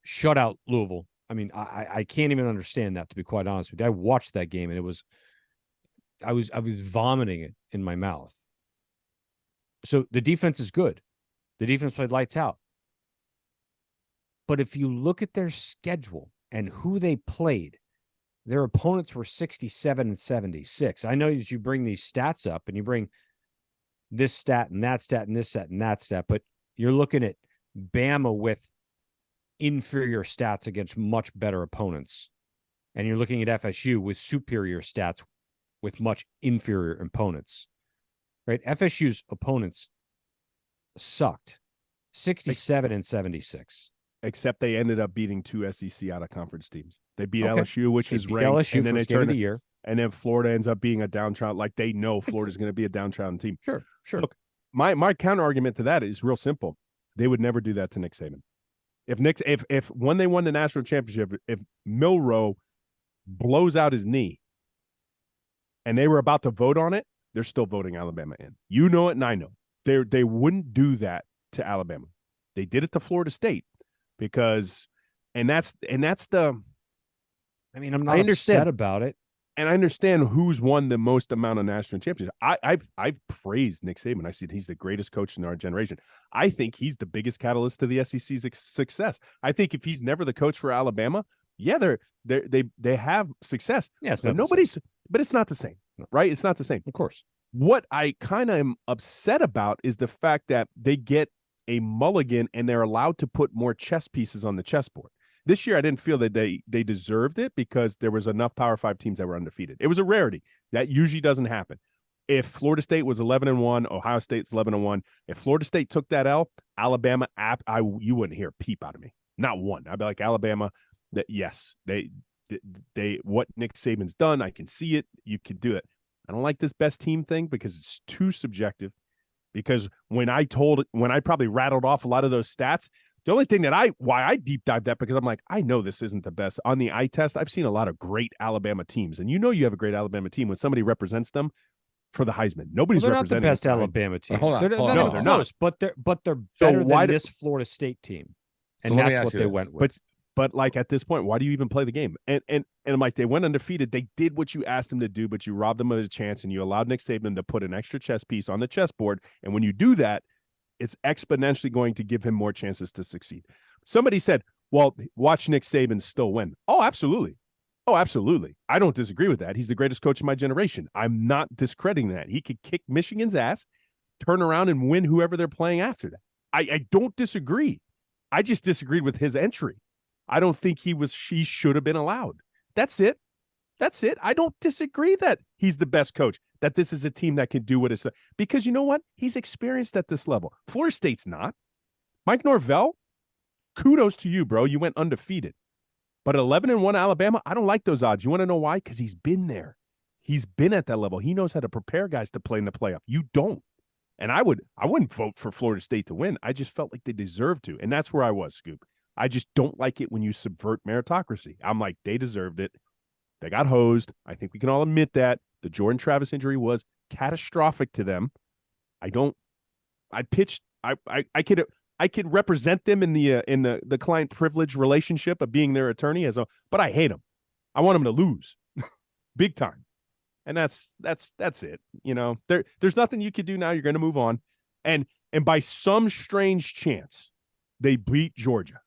shut out Louisville. I mean, I can't even understand that, to be quite honest with you. I watched that game, and I was vomiting it in my mouth. So the defense is good. The defense played lights out. But if you look at their schedule and who they played, their opponents were 67 and 76. I know that you bring these stats up and you bring this stat and that stat and this stat and that stat, but you're looking at Bama with inferior stats against much better opponents. And you're looking at FSU with superior stats with much inferior opponents. Right? FSU's opponents sucked 67 and 76. Except they ended up beating 2 SEC out of conference teams. They beat LSU, which is ranked, LSU and then they turn the year. And then Florida ends up being a downtrodden. Like they know Florida's going to be a downtrodden team. Sure. Look, my counter argument to that is real simple. They would never do that to Nick Saban. If when they won the national championship, if Milroe blows out his knee, and they were about to vote on it, they're still voting Alabama in. You know it, and I know. They wouldn't do that to Alabama. They did it to Florida State. Because, and that's the. I mean, I'm not upset about it, and I understand who's won the most amount of national championships. I've praised Nick Saban. I said he's the greatest coach in our generation. I think he's the biggest catalyst to the SEC's success. I think if he's never the coach for Alabama, yeah, they have success. Yes, but it's not the same, right? It's not the same. Of course. What I kind of am upset about is the fact that they get a mulligan and they're allowed to put more chess pieces on the chessboard. This year, I didn't feel that they deserved it because there was enough Power 5 teams that were undefeated. It was a rarity. That usually doesn't happen. If Florida State was 11-1, Ohio State's 11-1. If Florida State took that L, Alabama, you wouldn't hear a peep out of me. Not one. I'd be like, Alabama, that yes, they what Nick Saban's done, I can see it. You could do it. I don't like this best team thing because it's too subjective. Because when I probably rattled off a lot of those stats, the only thing why I deep dived that, because I'm like, I know this isn't the best. On the eye test, I've seen a lot of great Alabama teams. And you know you have a great Alabama team when somebody represents them for the Heisman. Nobody's representing not the best Alabama team. Hold on. They're not. close, but they're better than this Florida State team. And that's what they went with. But like at this point, why do you even play the game? And I'm like, they went undefeated. They did what you asked them to do, but you robbed them of a chance and you allowed Nick Saban to put an extra chess piece on the chessboard. And when you do that, it's exponentially going to give him more chances to succeed. Somebody said, well, watch Nick Saban still win. Oh, absolutely. Oh, absolutely. I don't disagree with that. He's the greatest coach of my generation. I'm not discrediting that. He could kick Michigan's ass, turn around and win whoever they're playing after that. I don't disagree. I just disagreed with his entry. I don't think he should have been allowed. That's it. I don't disagree that he's the best coach, that this is a team that can do what it's because you know what? He's experienced at this level. Florida State's not. Mike Norvell, kudos to you, bro. You went undefeated. But 11-1 Alabama, I don't like those odds. You want to know why? Because he's been there. He's been at that level. He knows how to prepare guys to play in the playoff. You don't. And I wouldn't vote for Florida State to win. I just felt like they deserved to. And that's where I was, Scoop. I just don't like it when you subvert meritocracy. I'm like, they deserved it. They got hosed. I think we can all admit that. The Jordan Travis injury was catastrophic to them. I could represent them in the client privilege relationship of being their attorney but I hate them. I want them to lose big time. And that's it. You know, there's nothing you could do now. You're going to move on. And by some strange chance, they beat Georgia.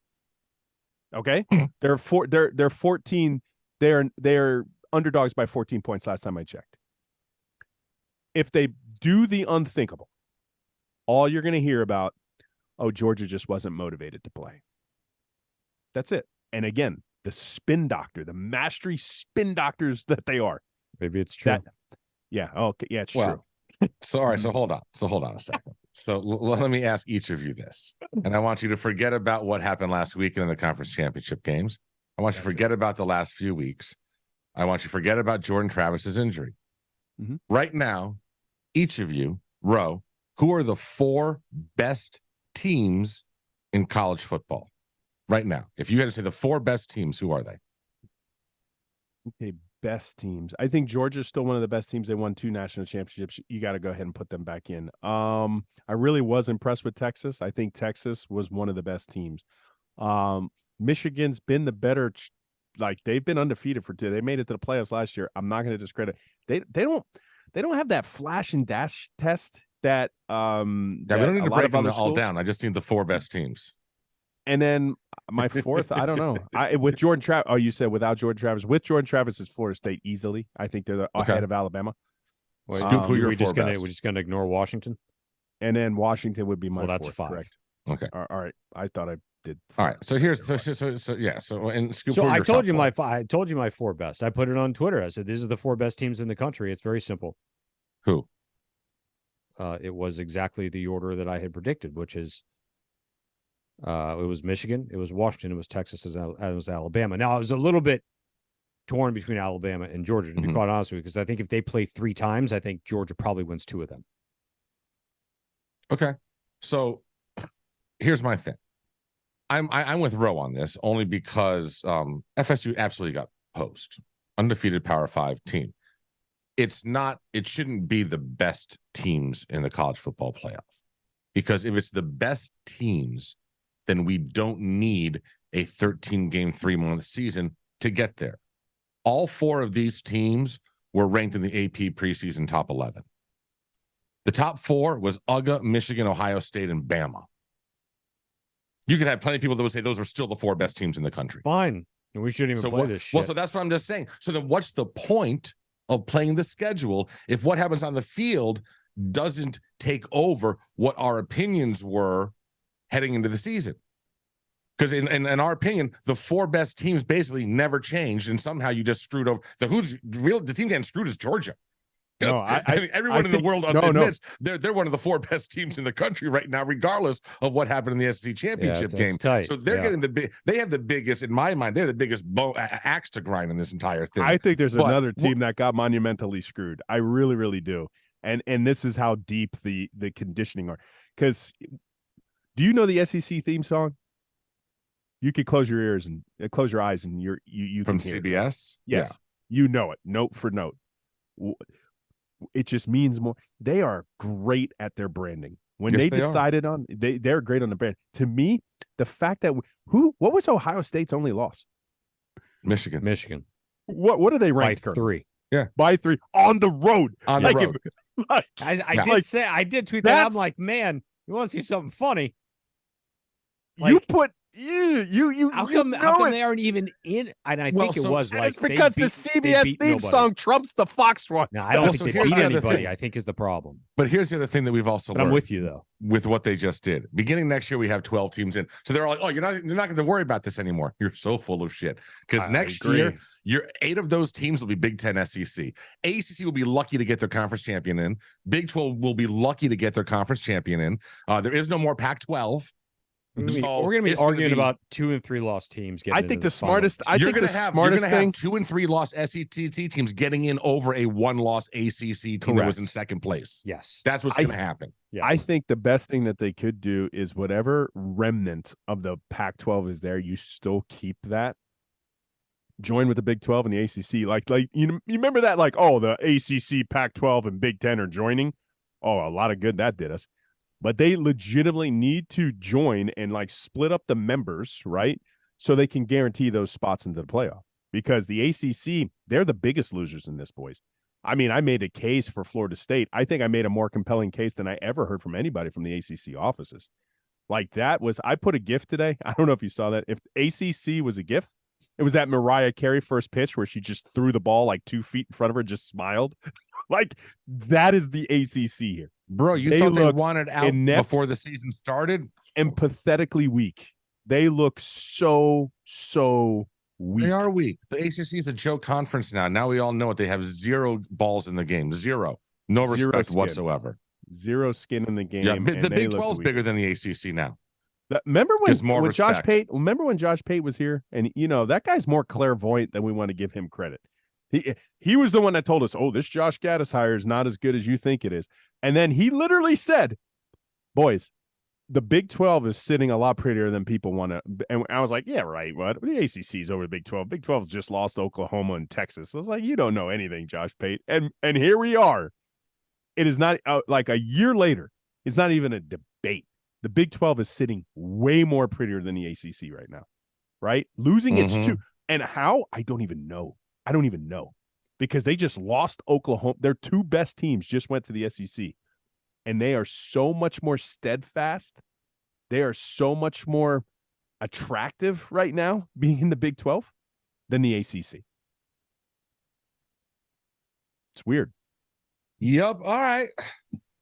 Okay? They're 14. They're underdogs by 14 points last time I checked. If they do the unthinkable, all you're going to hear about, oh, Georgia just wasn't motivated to play. That's it. And again, the spin doctor, the mastery spin doctors that they are. Maybe it's true. Yeah. Okay. Yeah, it's true. So, all right. So hold on a second. So let me ask each of you this. And I want you to forget about what happened last weekend in the conference championship games. I want you to forget about the last few weeks. I want you to forget about Jordan Travis's injury. right now, each of you, Roe, who are the 4 best teams in college football right now? If you had to say the 4 best teams, who are they? Okay, best teams. I think Georgia's still one of the best teams. They won 2 national championships. You got to go ahead and put them back in. I really was impressed with Texas. I think Texas was one of the best teams. Michigan's been the better. They've been undefeated for 2. They made it to the playoffs last year. I'm not going to discredit. They don't have that flash and dash test that we don't need to break them all down. I just need the 4 best teams. And then my 4th, I don't know. With Jordan Travis. Oh, you said without Jordan Travis. With Jordan Travis is Florida State easily. I think they're ahead of Alabama. Scoop, who you're we're just gonna ignore Washington. And then Washington would be my 4th. That's 5. Correct. Okay. All right. I thought I did. All right. So here's and Scoop. So I told you my 4 best. I put it on Twitter. I said these are the 4 best teams in the country. It's very simple. Who? It was exactly the order that I had predicted, which is it was Michigan, it was Washington, it was Texas, it was Alabama. Now I was a little bit torn between Alabama and Georgia, to be quite honest with you, because I think if they play 3 times, I think Georgia probably wins 2 of them. Okay. So here's my thing. I'm with Roe on this only because FSU absolutely got host, undefeated Power 5 team. It shouldn't be the best teams in the college football playoff, because if it's the best teams, then we don't need a 13-game, 3-month season to get there. All 4 of these teams were ranked in the AP preseason top 11. The top 4 was UGA, Michigan, Ohio State, and Bama. You could have plenty of people that would say those are still the 4 best teams in the country. Fine. We shouldn't even play this shit. Well, so that's what I'm just saying. So then what's the point of playing the schedule if what happens on the field doesn't take over what our opinions were heading into the season? Because in our opinion, the 4 best teams basically never changed, and somehow you just screwed over the team getting screwed is Georgia. No, everyone in the world admits they're one of the 4 best teams in the country right now, regardless of what happened in the SEC championship game. So they're getting they have the biggest, in my mind, they're the biggest axe to grind in this entire thing. I think there's another team that got monumentally screwed. I really, really do. And this is how deep the conditioning are. Because do you know the SEC theme song? You could close your ears and close your eyes, and you from can hear CBS. It. Yes, you know it, note for note. It just means more. They are great at their branding. When they decided on, they're great on the brand. To me, the fact that what was Ohio State's only loss? Michigan. What are they ranked? By 3. Yeah, by 3 on the road. On the road. I did tweet that. I'm like, man, you want to see something funny? You put you. How come they aren't even in? And I think it was like it's because the CBS theme song trumps the Fox one. No, I don't think they beat anybody. I think is the problem. But here's the other thing that we've also learned. I'm with you though. With what they just did, beginning next year we have 12 teams in, so they're like, oh, you're not going to worry about this anymore. You're so full of shit, because next year 8 of those teams will be Big 10, SEC. ACC will be lucky to get their conference champion in. Big 12 will be lucky to get their conference champion in. There is no more Pac-12. We're going to be arguing about 2 and 3 lost teams. I think the smartest. You're going to have 2 and 3 lost SEC teams getting in over a 1-loss ACC team that was in second place. Yes, that's what's going to happen. Yes. I think the best thing that they could do is whatever remnant of the Pac-12 is there, you still keep that. Join with the Big 12 and the ACC. Like you remember that? Like, oh, the ACC, Pac-12, and Big 10 are joining. Oh, a lot of good that did us. But they legitimately need to join and split up the members, right? So they can guarantee those spots into the playoff. Because the ACC, they're the biggest losers in this, boys. I mean, I made a case for Florida State. I think I made a more compelling case than I ever heard from anybody from the ACC offices. I put a GIF today. I don't know if you saw that. If ACC was a GIF, it was that Mariah Carey first pitch where she just threw the ball 2 feet in front of her, just smiled. That is the ACC here. Bro, you thought they wanted out before the season started? And pathetically weak. They look so weak. They are weak. The ACC is a joke conference now. Now we all know it. They have 0 balls in the game. 0. No respect whatsoever. 0 skin in the game. Yeah, the Big 12 is bigger than the ACC now. Remember when Josh Pate was here? And, that guy's more clairvoyant than we want to give him credit. He was the one that told us, oh, this Josh Gaddis hire is not as good as you think it is. And then he literally said, boys, the Big 12 is sitting a lot prettier than people want to. And I was like, yeah, right. What? The ACC is over the Big 12. Big 12's just lost Oklahoma and Texas. I was like, you don't know anything, Josh Pate. And here we are. It is not like a year later. It's not even a debate. The Big 12 is sitting way more prettier than the ACC right now, right? Losing its two. And how? I don't even know. Because they just lost Oklahoma. Their two best teams just went to the SEC. And they are so much more steadfast. They are so much more attractive right now being in the Big 12 than the ACC. It's weird. Yep. All right.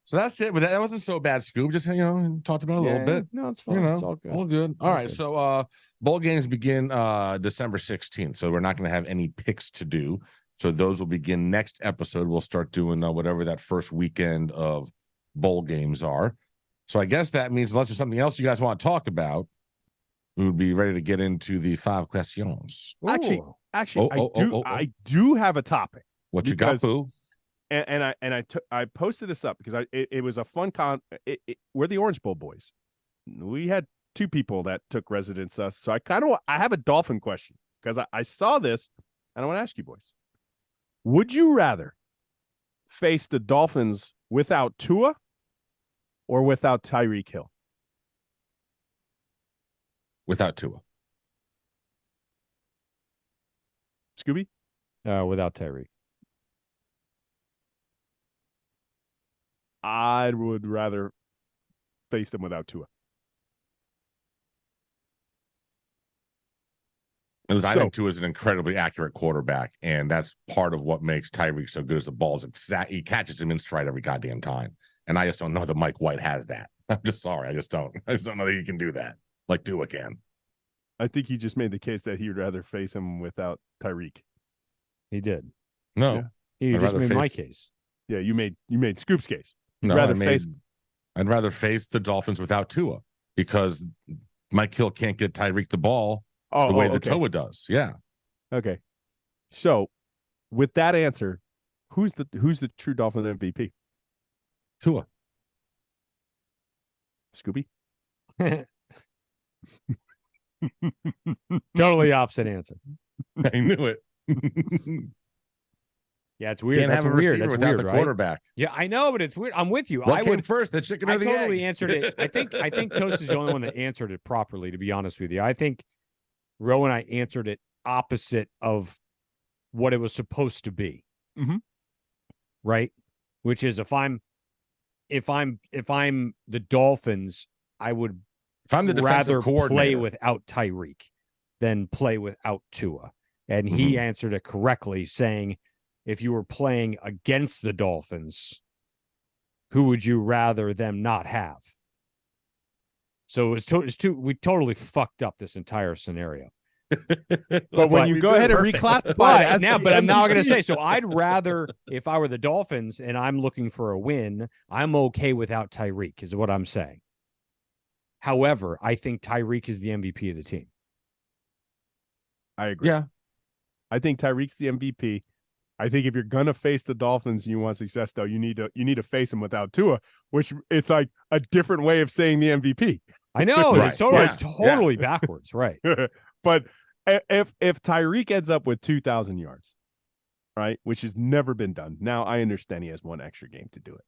So that's it. But that wasn't so bad, Scoop. Just, talked about it a little bit. No, it's fine. It's all good. All good. All right. So bowl games begin December 16th. So we're not going to have any picks to do. So those will begin next episode. We'll start doing whatever that first weekend of bowl games are. So I guess that means unless there's something else you guys want to talk about, we would be ready to get into the 5 questions. Actually, I do have a topic. What you got, Boo? And I posted this up because it was a fun we're the Orange Bowl boys. We had 2 people that took residence us. So I have a Dolphin question because I saw this and I want to ask you boys. Would you rather face the Dolphins without Tua or without Tyreek Hill? Without Tua. Scooby? Without Tyreek. I would rather face them without Tua. I think Tua is an incredibly accurate quarterback, and that's part of what makes Tyreek so good as the ball is he catches him in stride every goddamn time. And I just don't know that Mike White has that. I'm just sorry. I just don't know that he can do that like Tua can. I think he just made the case that he'd rather face him without Tyreek. He did. No. Yeah. He just made my case. Yeah, you made Scoop's case. No, I'd rather face the Dolphins without Tua because Mike Hill can't get Tyreek the ball the way that Tua does. Yeah. Okay. So, with that answer, who's the true Dolphin MVP? Tua. Scooby? Totally opposite answer. I knew it. Yeah, it's weird. Can't That's have a weird. receiver That's without weird, the right? quarterback. Yeah, I know, but it's weird. I'm with you. What came first, the chicken or the egg? I totally answered it. I think Toast is the only one that answered it properly, to be honest with you. I think Ro and I answered it opposite of what it was supposed to be. Mm-hmm. Right? Which is if I'm the Dolphins, I would if I'm the rather defensive coordinator, play without Tyreek than play without Tua. And he answered it correctly, saying, if you were playing against the Dolphins, who would you rather them not have? So it's we totally fucked up this entire scenario. But when you go ahead and reclassify it but I'm now going to say, so I'd rather, if I were the Dolphins and I'm looking for a win, I'm okay without Tyreek, is what I'm saying. However, I think Tyreek is the MVP of the team. I agree. Yeah. I think Tyreek's the MVP. I think if you're gonna face the Dolphins and you want success, though, you need to face them without Tua, which it's like a different way of saying the MVP. I know Right. it's totally backwards, right? But if Tyreek ends up with 2,000 yards, right, which has never been done. Now I understand he has one extra game to do it.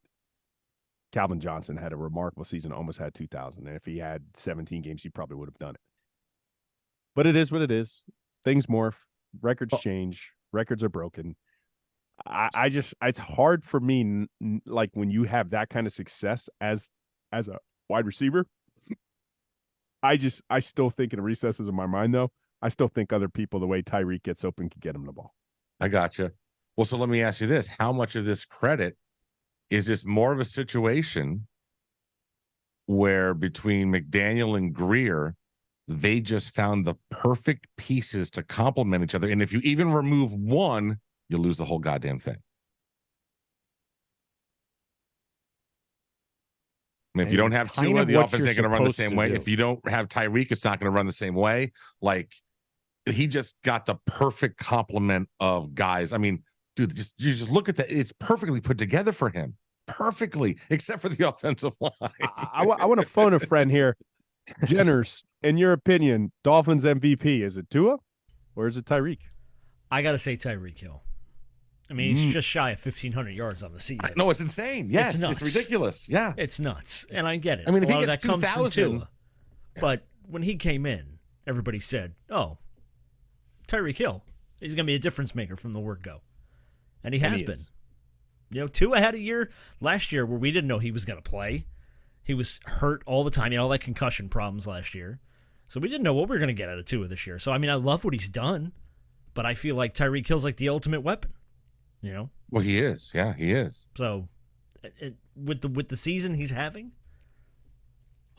Calvin Johnson had a remarkable season, almost had 2,000, and if he had 17 games, he probably would have done it. But it is what it is. Things morph, records change, records are broken. I just, it's hard for me, like when you have that kind of success as a wide receiver. I still think in the recesses of my mind, though, I still think other people, the way Tyreek gets open, can get him the ball. I gotcha. Well, so let me ask you this. How much of this credit is this more of a situation where between McDaniel and Greer, they just found the perfect pieces to complement each other? And if you even remove one, you lose the whole goddamn thing. I mean, if you don't have Tua, the offense ain't going to run the same way. If you don't have Tyreek, it's not going to run the same way. Like, he just got the perfect complement of guys. I mean, dude, you just look at that. It's perfectly put together for him. Perfectly, except for the offensive line. I want to phone a friend here. Jenners, in your opinion, Dolphins MVP, is it Tua or is it Tyreek? I got to say Tyreek Hill. I mean, he's just shy of 1,500 yards on the season. No, it's insane. Yes, it's ridiculous. Yeah. It's nuts. And I get it. I mean, if a he lot gets of that comes from 2,000. Tua. But when he came in, everybody said, oh, Tyreek Hill, he's going to be a difference maker from the word go. And he has been. You know, Tua had a year last year where we didn't know he was going to play. He was hurt all the time. You know, all that concussion problems last year. So we didn't know what we were going to get out of Tua this year. So, I mean, I love what he's done. But I feel like Tyreek Hill's like the ultimate weapon. You know? Well, he is. Yeah, he is. So, with the season he's having,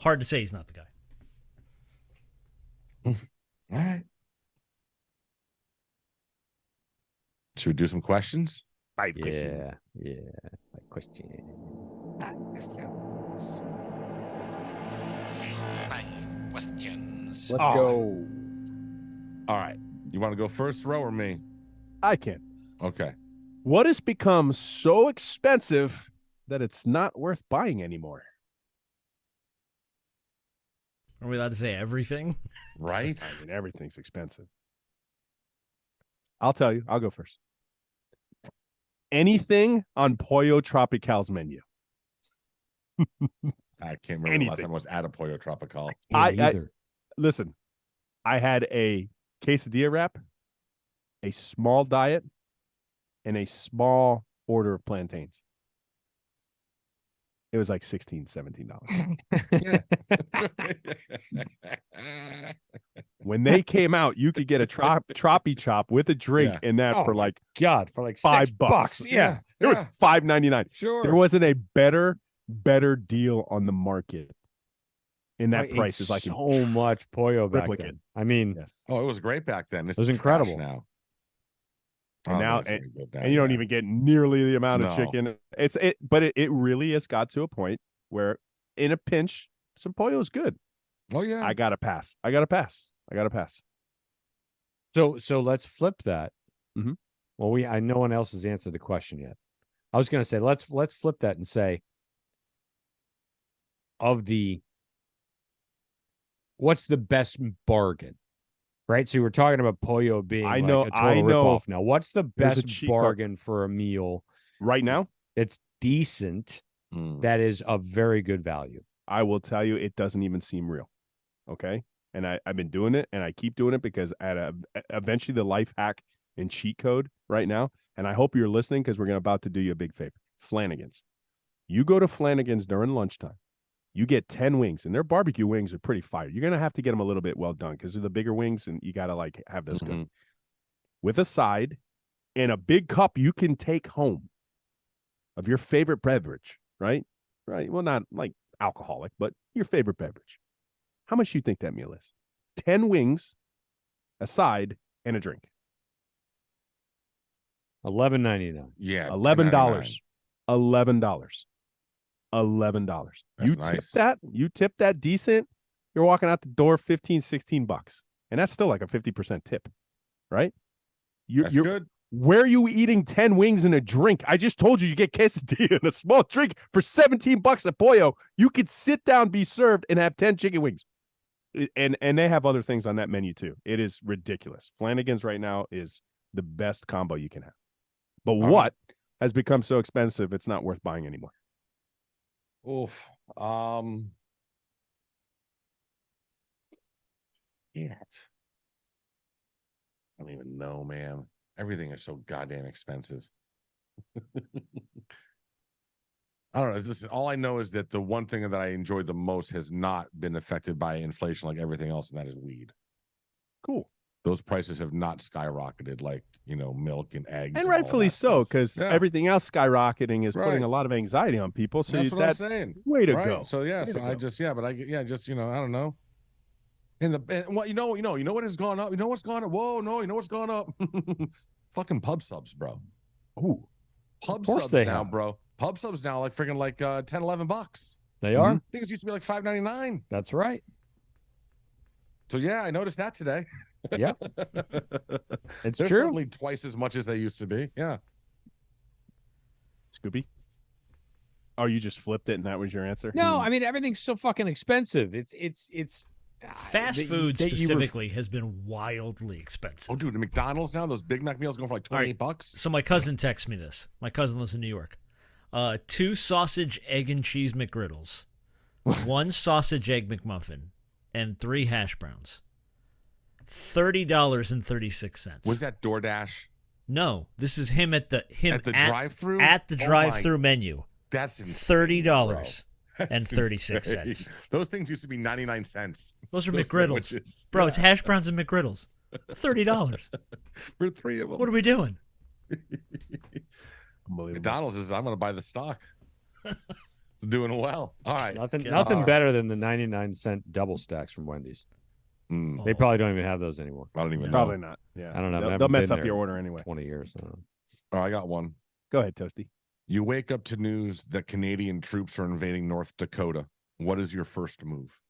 hard to say he's not the guy. All right. Should we do some questions? 5 questions. Yeah. Question. 5 questions. Let's go. All right. You want to go first, Ro, or me? I can. Okay. What has become so expensive that it's not worth buying anymore? Are we allowed to say everything? Right? I mean, everything's expensive. I'll tell you. I'll go first. Anything on Pollo Tropical's menu. I can't remember the last time I was at a Pollo Tropical. Listen, I had a quesadilla wrap, a small diet, and a small order of plantains. It was like $16, $17. When they came out, you could get a troppy chop with a drink in that for like God, for like $5. Yeah. It was $5.99. Sure. There wasn't a better deal on the market. And that price is like so much pollo back triplicate. then. I mean, Yes. Oh, it was great back then. This It was is incredible. trash now. And now, it's gonna go down, and you don't yeah. even get nearly the amount of No. chicken. But it really has got to a point where, in a pinch, some pollo is good. Oh yeah. I gotta pass. so let's flip that. Mhm. Well, no one else has answered the question yet. I was going to say let's flip that and say, what's the best bargain? Right, so we're talking about pollo being a total ripoff. Now, what's the best bargain for a meal Right now, it's decent, that is of very good value? I will tell you, it doesn't even seem real. Okay. And I've been doing it and I keep doing it because eventually the life hack and cheat code right now. And I hope you're listening because we're about to do you a big favor. Flanagan's. You go to Flanagan's during lunchtime. You get 10 wings, and their barbecue wings are pretty fire. You're going to have to get them a little bit well done because they're the bigger wings, and you got to like have those good. With a side and a big cup you can take home of your favorite beverage, right? Right. Well, not like alcoholic, but your favorite beverage. How much do you think that meal is? 10 wings, a side, and a drink. $11.99. Yeah. $11. $10.99. $11. That's You tip that decent, you're walking out the door $15-$16. And that's still like a 50% tip, right? That's good. Where are you eating 10 wings and a drink? I just told you get quesadilla and a small drink for $17 at Pollo. You could sit down, be served, and have 10 chicken wings. And they have other things on that menu too. It is ridiculous. Flanagan's right now is the best combo you can have. But what has become so expensive, it's not worth buying anymore? Oof. Yeah. I don't even know, man. Everything is so goddamn expensive. I don't know. It's just, all I know is that the one thing that I enjoyed the most has not been affected by inflation like everything else, and that is weed. Cool. Those prices have not skyrocketed like, milk and eggs. And rightfully so, because everything else skyrocketing is putting Right. a lot of anxiety on people. So That's what I'm saying. way to Right? go. So yeah, Way to so I go. just I don't know. And well, you know what has gone up? You know what's gone up? Whoa, no, you know what's gone up? Fucking pub subs, bro. Ooh. Pub course subs they now, have. bro. Pub subs now like freaking like $10-11. They are. I think it used to be like $5.99. That's right. So yeah, I noticed that today. Yeah. It's They're true. suddenly twice as much as they used to be. Yeah. Scooby? Oh, you just flipped it and that was your answer? No, I mean everything's so fucking expensive. It's Fast food specifically has been wildly expensive. Oh, dude, the McDonald's now, those Big Mac meals going for like $28. So my cousin texted me this. My cousin lives in New York. 2 sausage, egg, and cheese McGriddles, 1 sausage, egg McMuffin, and 3 hash browns. $30.36. Was that DoorDash? No, this is him at the drive-thru? At the drive-thru menu. That's insane. $30.36. Those things used to be 99 cents. Those are McGriddles. Sandwiches. Bro, it's hash browns and McGriddles. $30. For 3 of them. What are we doing? McDonald's is, I'm going to buy the stock. It's doing well. All right. Nothing better than the 99-cent double stacks from Wendy's. Mm. They probably don't even have those anymore. I don't even know. Probably not. Yeah. I don't know. They'll mess up your order anyway. 20 years. I don't know. Oh, I got one. Go ahead, Toasty. You wake up to news that Canadian troops are invading North Dakota. What is your first move?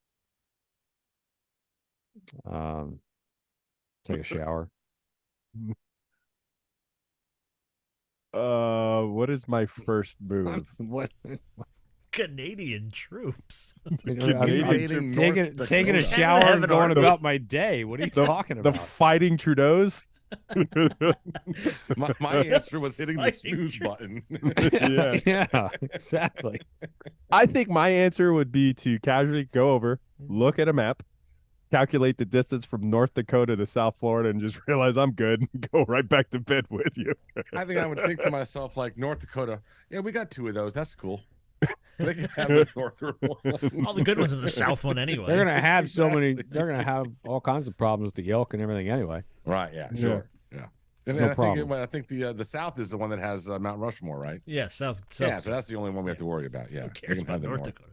Take a shower. What is my first move? What? Canadian troops. Invading Taking North a Dakota. shower and going about my day. What are you talking The about? fighting Trudeaus? My answer was hitting the snooze button. Yeah, exactly. I think my answer would be to casually go over, look at a map, calculate the distance from North Dakota to South Florida, and just realize I'm good and go right back to bed with you. I think I would think to myself, like, North Dakota, yeah, we got 2 of those. That's cool. They can have the northern one. All the good ones in the south one anyway. They're gonna have so many. Exactly. They're gonna have all kinds of problems with the elk and everything anyway. Right, yeah, sure. Yeah. And No I problem. think the South is the one that has Mount Rushmore, right? Yeah, south. Yeah, so that's the only one we have to worry about. Yeah, Who they cares can have about the North North. Dakota?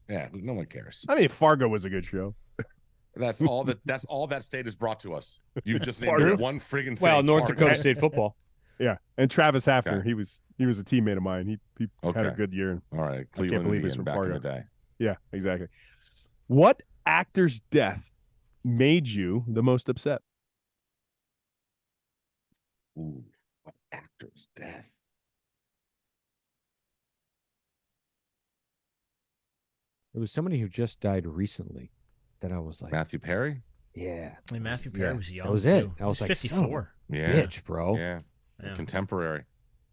Yeah, no one cares. I mean, Fargo was a good show. That's all that state has brought to us. You've just named Fargo. one friggin' thing. Well, North Fargo. Dakota State football. Yeah, and Travis Hafner, Okay. he was a teammate of mine. He had a Okay. good year. All right, I can't Cleveland believe he's Indian from back in Fargo. the day. Yeah, exactly. What actor's death made you the most upset? Ooh, what actor's death? It was somebody who just died recently that I was like, Matthew Perry? Yeah. I mean, Matthew Perry was young. That was it. too. I was He's like, 54. Yeah. Bitch, bro. Yeah. Yeah. Contemporary.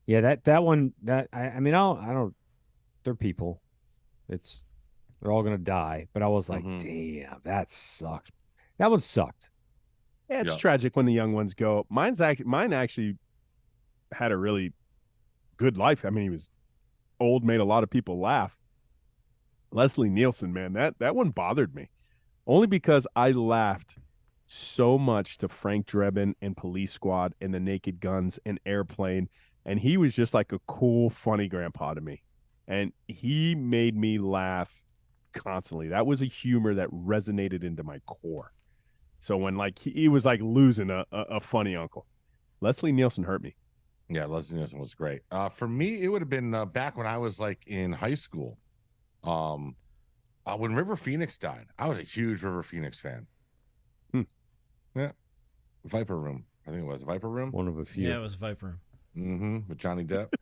Yeah, that one. I mean, I don't. They're people. They're all gonna die. But I was like, Mhm. damn, that sucked. That one sucked. Yeah, it's Yeah. tragic when the young ones go. Mine actually had a really good life. I mean, he was old, made a lot of people laugh. Leslie Nielsen, man, that one bothered me. Only because I laughed so much to Frank Drebin and Police Squad and the Naked Guns and Airplane, and he was just like a cool, funny grandpa to me. And he made me laugh constantly. That was a humor that resonated into my core. So when like he was like losing a funny uncle, Leslie Nielsen hurt me. Yeah, Leslie Nielsen was great. For me, it would have been back when I was like in high school. When River Phoenix died, I was a huge River Phoenix fan. Yeah, Viper Room. I think it was Viper Room. One of a few. Yeah, it was Viper. With Johnny Depp.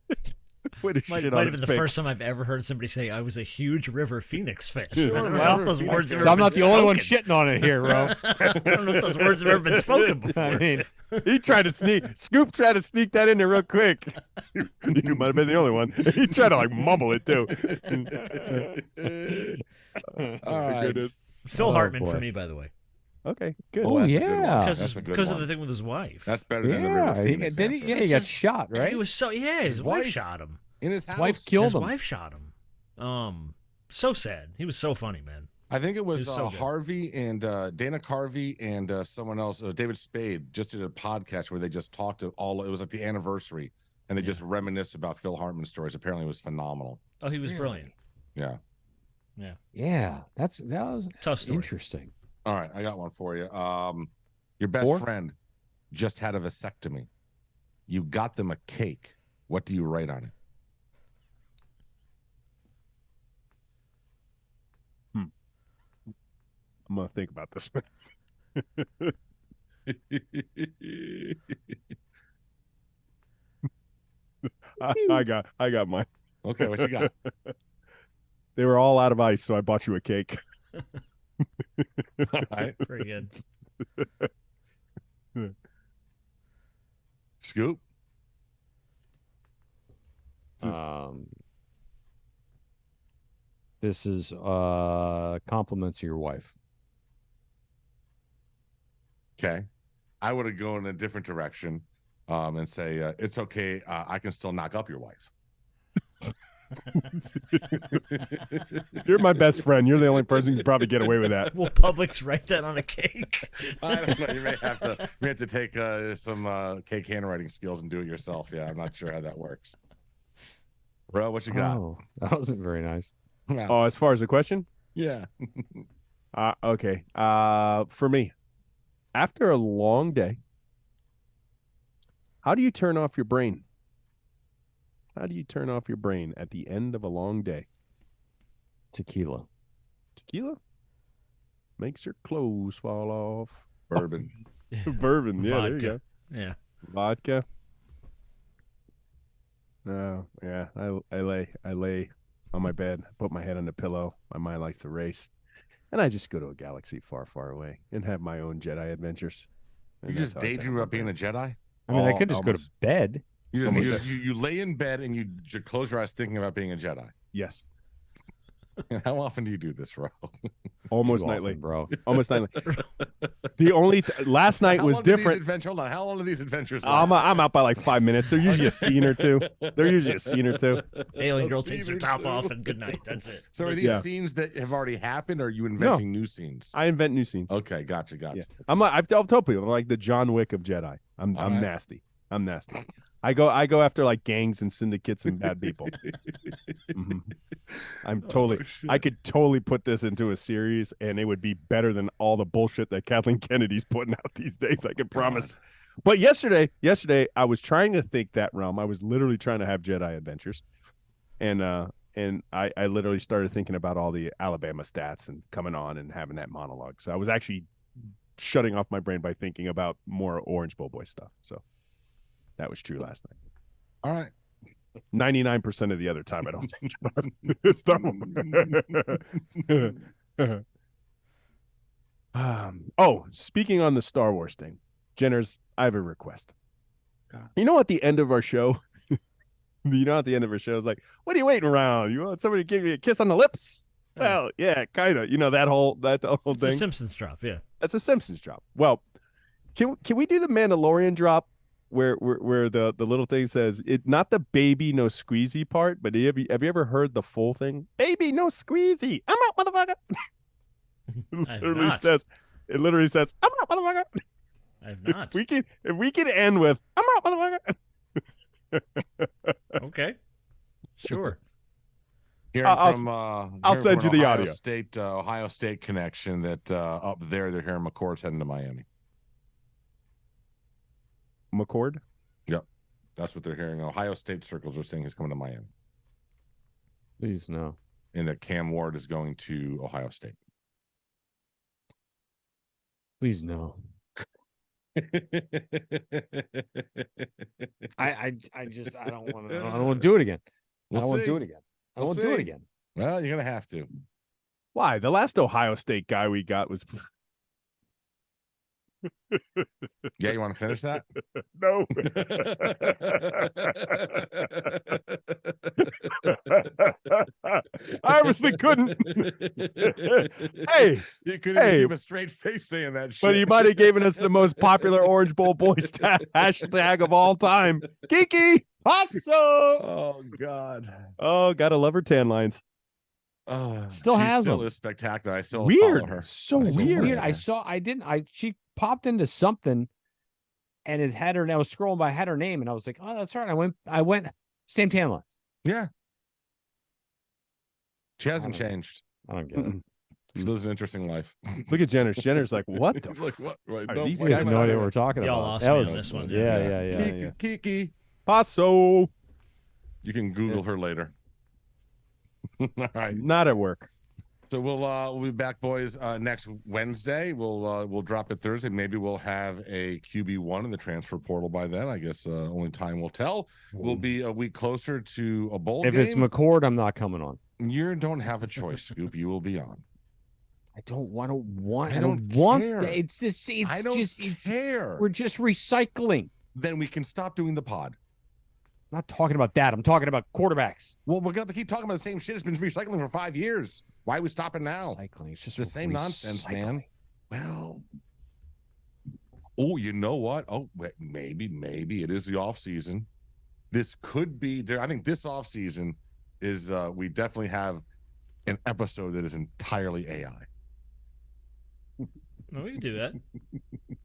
Way to Might shit have on been his the pick. first time I've ever heard somebody say I was a huge River Phoenix fan. Sure, I don't know well, if those words have So I'm ever not the been only one spoken. shitting on it here, bro. I don't know if those words have ever been spoken before. I mean, He tried to Scoop tried to sneak that in there real quick. You might have been the only one. He tried to like mumble it too. All right. Goodness. Phil Oh, Hartman boy. for me, by the way, Okay, good. Oh, that's a good one. yeah. That's a good because of one. the thing with his wife. That's better than the River yeah, Phoenix did he? answer. Yeah, he got shot, right? He was so his wife wife shot him. in his house. His wife killed His him. wife shot him. So sad. He was so funny, man. I think it was He was so good. Harvey and Dana Carvey and someone else, David Spade, just did a podcast where they just talked to all. It was like the anniversary, and they just reminisced about Phil Hartman stories. Apparently, it was phenomenal. Oh, he was Really? brilliant. Yeah. Yeah, that was Tough story. interesting. All right, I got one for you. Your best Four? friend just had a vasectomy. You got them a cake. What do you write on it? I'm gonna think about this. I got mine. Okay, what you got? They were all out of ice, so I bought you a cake. All right. Pretty good. Scoop. This is compliments of your wife. Okay. I would have gone in a different direction and say, it's okay. I can still knock up your wife. You're my best friend. You're the only person who can probably get away with that. Will Publix write that on a cake? I don't know. You may have to take some cake handwriting skills and do it yourself. Yeah, I'm not sure how that works. Bro, what you got? Oh, that wasn't very nice. Oh, as far as the question? Yeah. Okay. For me, after a long day, how do you turn off your brain? How do you turn off your brain at the end of a long day? Tequila. Tequila makes your clothes fall off. Bourbon. Bourbon. Yeah, there you go. Yeah. Vodka. No, yeah. I lay on my bed, put my head on the pillow. My mind likes to race. And I just go to a galaxy far, far away and have my own Jedi adventures. You just daydream about being a Jedi? I mean, I could just go to bed. You lay in bed and you close your eyes thinking about being a Jedi. Yes. And how often do you do this, Ro? Almost Too nightly, often, bro. Almost nightly. The only last night was different. Hold on. How long are these adventures? I'm out by like 5 minutes. They're usually a scene or two. Alien girl takes her top off and good night. That's it. So are these scenes that have already happened, or are you inventing new scenes? I invent new scenes. Okay, gotcha. Yeah. I've told people I'm like the John Wick of Jedi. I'm nasty. I'm nasty. I go after like gangs and syndicates and bad people. Mm-hmm. I'm totally. I could totally put this into a series, and it would be better than all the bullshit that Kathleen Kennedy's putting out these days. I can promise. But yesterday, I was trying to think that realm. I was literally trying to have Jedi adventures, and I literally started thinking about all the Alabama stats and coming on and having that monologue. So I was actually shutting off my brain by thinking about more Orange Bowl boy stuff. So. That was true last night. All right. 99% of the other time, I don't think about stuff. Speaking on the Star Wars thing, Jenners, I have a request. God. You know, at the end of our show, it's like, what are you waiting around? You want somebody to give you a kiss on the lips? Yeah. Well, yeah, kind of. You know, that whole thing. It's a Simpsons drop, yeah. That's a Simpsons drop. Well, can we do the Mandalorian drop? Where the little thing says it, not the baby no squeezy part, but have you ever heard the full thing? Baby no squeezy, I'm out, motherfucker. It literally says I'm out, motherfucker. I have not. If we can end with I'm out, motherfucker. Okay, sure. I'll send you the audio. Ohio State connection that up there they're hearing McCord's heading to Miami. McCord? Yep. That's what they're hearing. Ohio State circles are saying he's coming to Miami. Please, no. And that Cam Ward is going to Ohio State. Please, no. I don't want to do it again. I don't want to do it again. I don't want to do it again. Well, you're going to have to. Why? The last Ohio State guy we got was... Yeah, you want to finish that? No. I obviously couldn't. Hey, you couldn't keep a straight face saying that shit. But he might have given us the most popular Orange Bowl boys hashtag of all time. Kiki Paso. Oh God. Oh, gotta love her tan lines. Still has them. Is spectacular. I still weird. Follow her. So weird. She popped into something and it had her, and I was scrolling by, had her name, and I was like, oh, that's right. I went same tan lines. Yeah. She hasn't changed. I don't get it. She lives an interesting life. Look at Jenner. Jenner's like, what the like, what? Right. these guys have no idea what we're talking Y'all about. lost That me was on this one. Yeah. Kiki. Paso. You can Google her later. All right. Not at work. So we'll be back, boys, next Wednesday. We'll drop it Thursday. Maybe we'll have a QB1 in the transfer portal by then. I guess only time will tell. We'll be a week closer to a bowl If game. it's McCord, I'm not coming on. You don't have a choice, Scoop. You will be on. I don't want. I don't want. care. It's just. It's I don't just. care. We're just recycling. Then we can stop doing the pod. I'm not talking about that. I'm talking about quarterbacks. Well, we're going to keep talking about the same shit. It's been recycling for 5 years. Why are we stopping now? Recycling. It's just the same nonsense, man. Well, oh, you know what? Oh, maybe it is the off season. This could be there. I think this off season is we definitely have an episode that is entirely AI. Well, we can do that.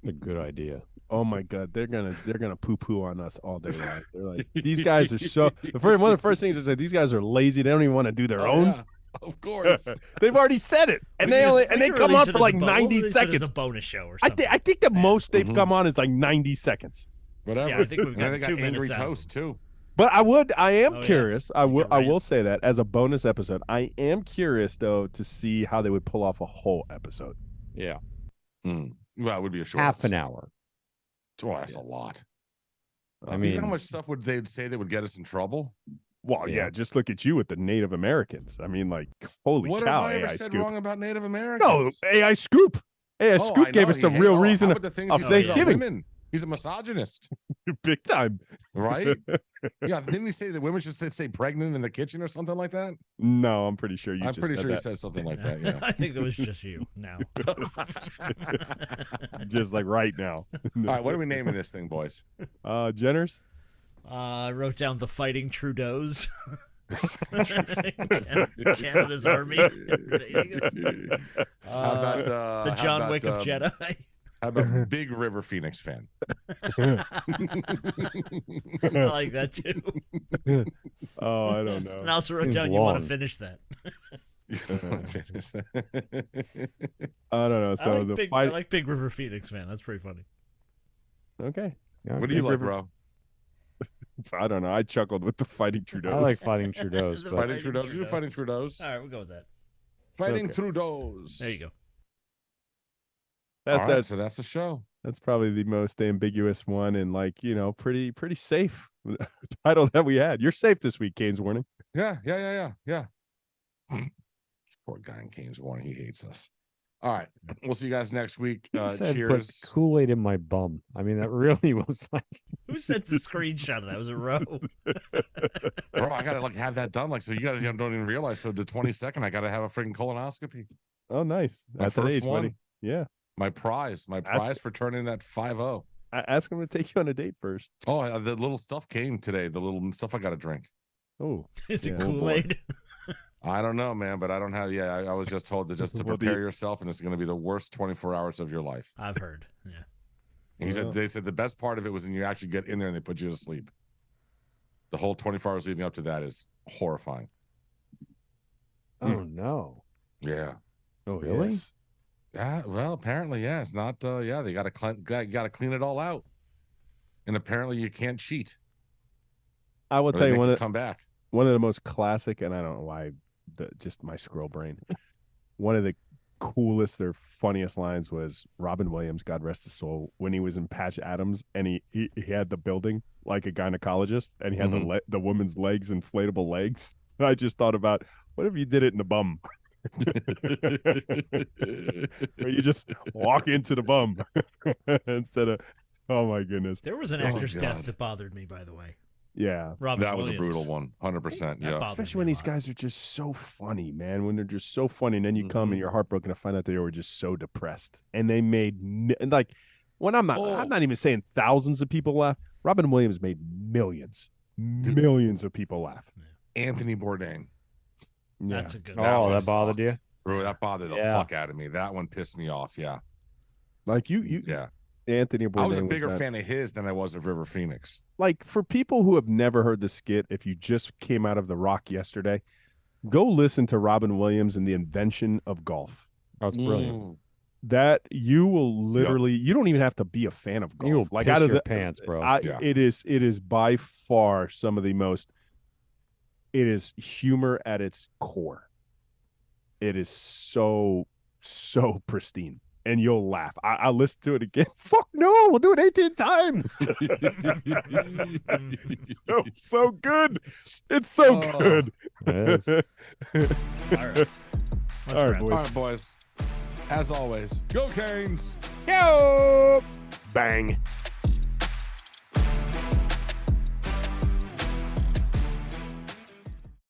A good idea. Oh my God, they're gonna poo-poo on us all day long. They're like, these guys are so. One of the first things is that these guys are lazy. They don't even want to do their own. Yeah, of course, they've already said it, and they come on for like 90 seconds. It's a bonus show or I something. think the most they've come on is like 90 seconds. whatever. Yeah, I think we've got they got 2 angry minutes out. toast too. But I am Oh, yeah. curious. I You're right. will say that as a bonus episode, I am curious though to see how they would pull off a whole episode. Yeah. Well, it would be a short Half an episode. hour. Well, that's a lot. I Do mean, you know how much stuff would they say that would get us in trouble? Well, Yeah. yeah, just look at you with the Native Americans. I mean, like, holy What cow, have I ever AI said Scoop. wrong about Native No, Americans? AI Scoop. AI Oh, Scoop I gave know. us the He- real oh, reason how about the things of he said about Thanksgiving. women? He's a misogynist, big time. right? Yeah, didn't he say that women should stay pregnant in the kitchen or something like that? No, I'm pretty sure you I'm just pretty said sure he that. said something like that. Yeah. I think it was just you now. Just like right now. All right, what are we naming this thing, boys? Jenners? I wrote down the Fighting Trudeaus. Canada's army. How about The John Wick of Jedi. How about Big River Phoenix fan? I like that too. Oh, I don't And know. I also wrote Seems down you want long. to finish that. I don't know. So the I fight. like Big River Phoenix, man. That's pretty funny. Okay. yeah, What do you Big like, River- bro? I don't know. I chuckled with the fighting Trudeaus. I like fighting Trudeaus, The but Fighting Fighting Trudeaus. You're fighting Trudeaus. All right, we'll go with that. Fighting Okay. Trudeaus. There you go. All That's right, so that's the show. that's probably the most ambiguous one and like pretty safe title that we had. You're safe this week, Kane's Warning. Yeah. Poor guy in Kane's Warning. He hates us. All right. We'll see you guys next week. he said, Cheers. put Kool-Aid in my bum. I mean, that really was like, Who sent the screenshot of that? Was it Roe? Bro, I gotta have that done. Like, so you guys don't even realize. So the 22nd, I gotta have a freaking colonoscopy. Oh, nice. My At that first age, one. buddy. Yeah. My prize for turning that 5-0. Ask him to take you on a date first. Oh, the little stuff came today. The little stuff I got to drink. Oh, Is it Yeah. Kool-Aid? I don't know, man, but I don't have. Yeah, I was just told that just to Well, prepare yourself, and it's going to be the worst 24 hours of your life. I've heard. Yeah. And he Well. said they said the best part of it was when you actually get in there and they put you to sleep. The whole 24 hours leading up to that is horrifying. oh no. Yeah. oh, Really? yes. Yeah. Well, apparently, yeah. It's not. Yeah, they got to clean it all out, and apparently you can't cheat. I will or tell they you make come back. one of the most classic, and I don't know why, just my squirrel brain. One of the coolest or funniest lines was Robin Williams, God rest his soul, when he was in Patch Adams, and he had the building like a gynecologist, and he had the woman's legs, inflatable legs. I just thought about, what if you did it in the bum? Where you just walk into the bum instead of, oh my goodness. There was an Oh, actor's God. death that bothered me, by the way. Yeah. Robin That was a Williams. brutal one, 100%. That Yeah. bothered Especially me when a these lot. guys are just so funny, man. When they're just so funny, and then you come and you're heartbroken to find out they were just so depressed, and they made like when I'm not even saying thousands of people laugh. Robin Williams made millions of people laugh. Anthony Bourdain. Yeah. That's a good Oh, one. one that bothered you? sucked. Bro, that bothered the Yeah. fuck out of me. That one pissed me off. Yeah. Like you Yeah. Anthony Bourdain I was a bigger not- fan of his than I was of River Phoenix. Like for people who have never heard the skit, if you just came out of The Rock yesterday, go listen to Robin Williams and the invention of golf. That was brilliant. That you will literally, you don't even have to be a fan of golf. You'll like piss out of your the pants, bro. Yeah. It is by far some of the most. It is humor at its core, It is so pristine. And you'll laugh. I'll listen to it again. Fuck no, we'll do it 18 times. It's so good. It's so good. It is. All right. All right, boys. All right, boys. As always, go Canes. Yo! Bang.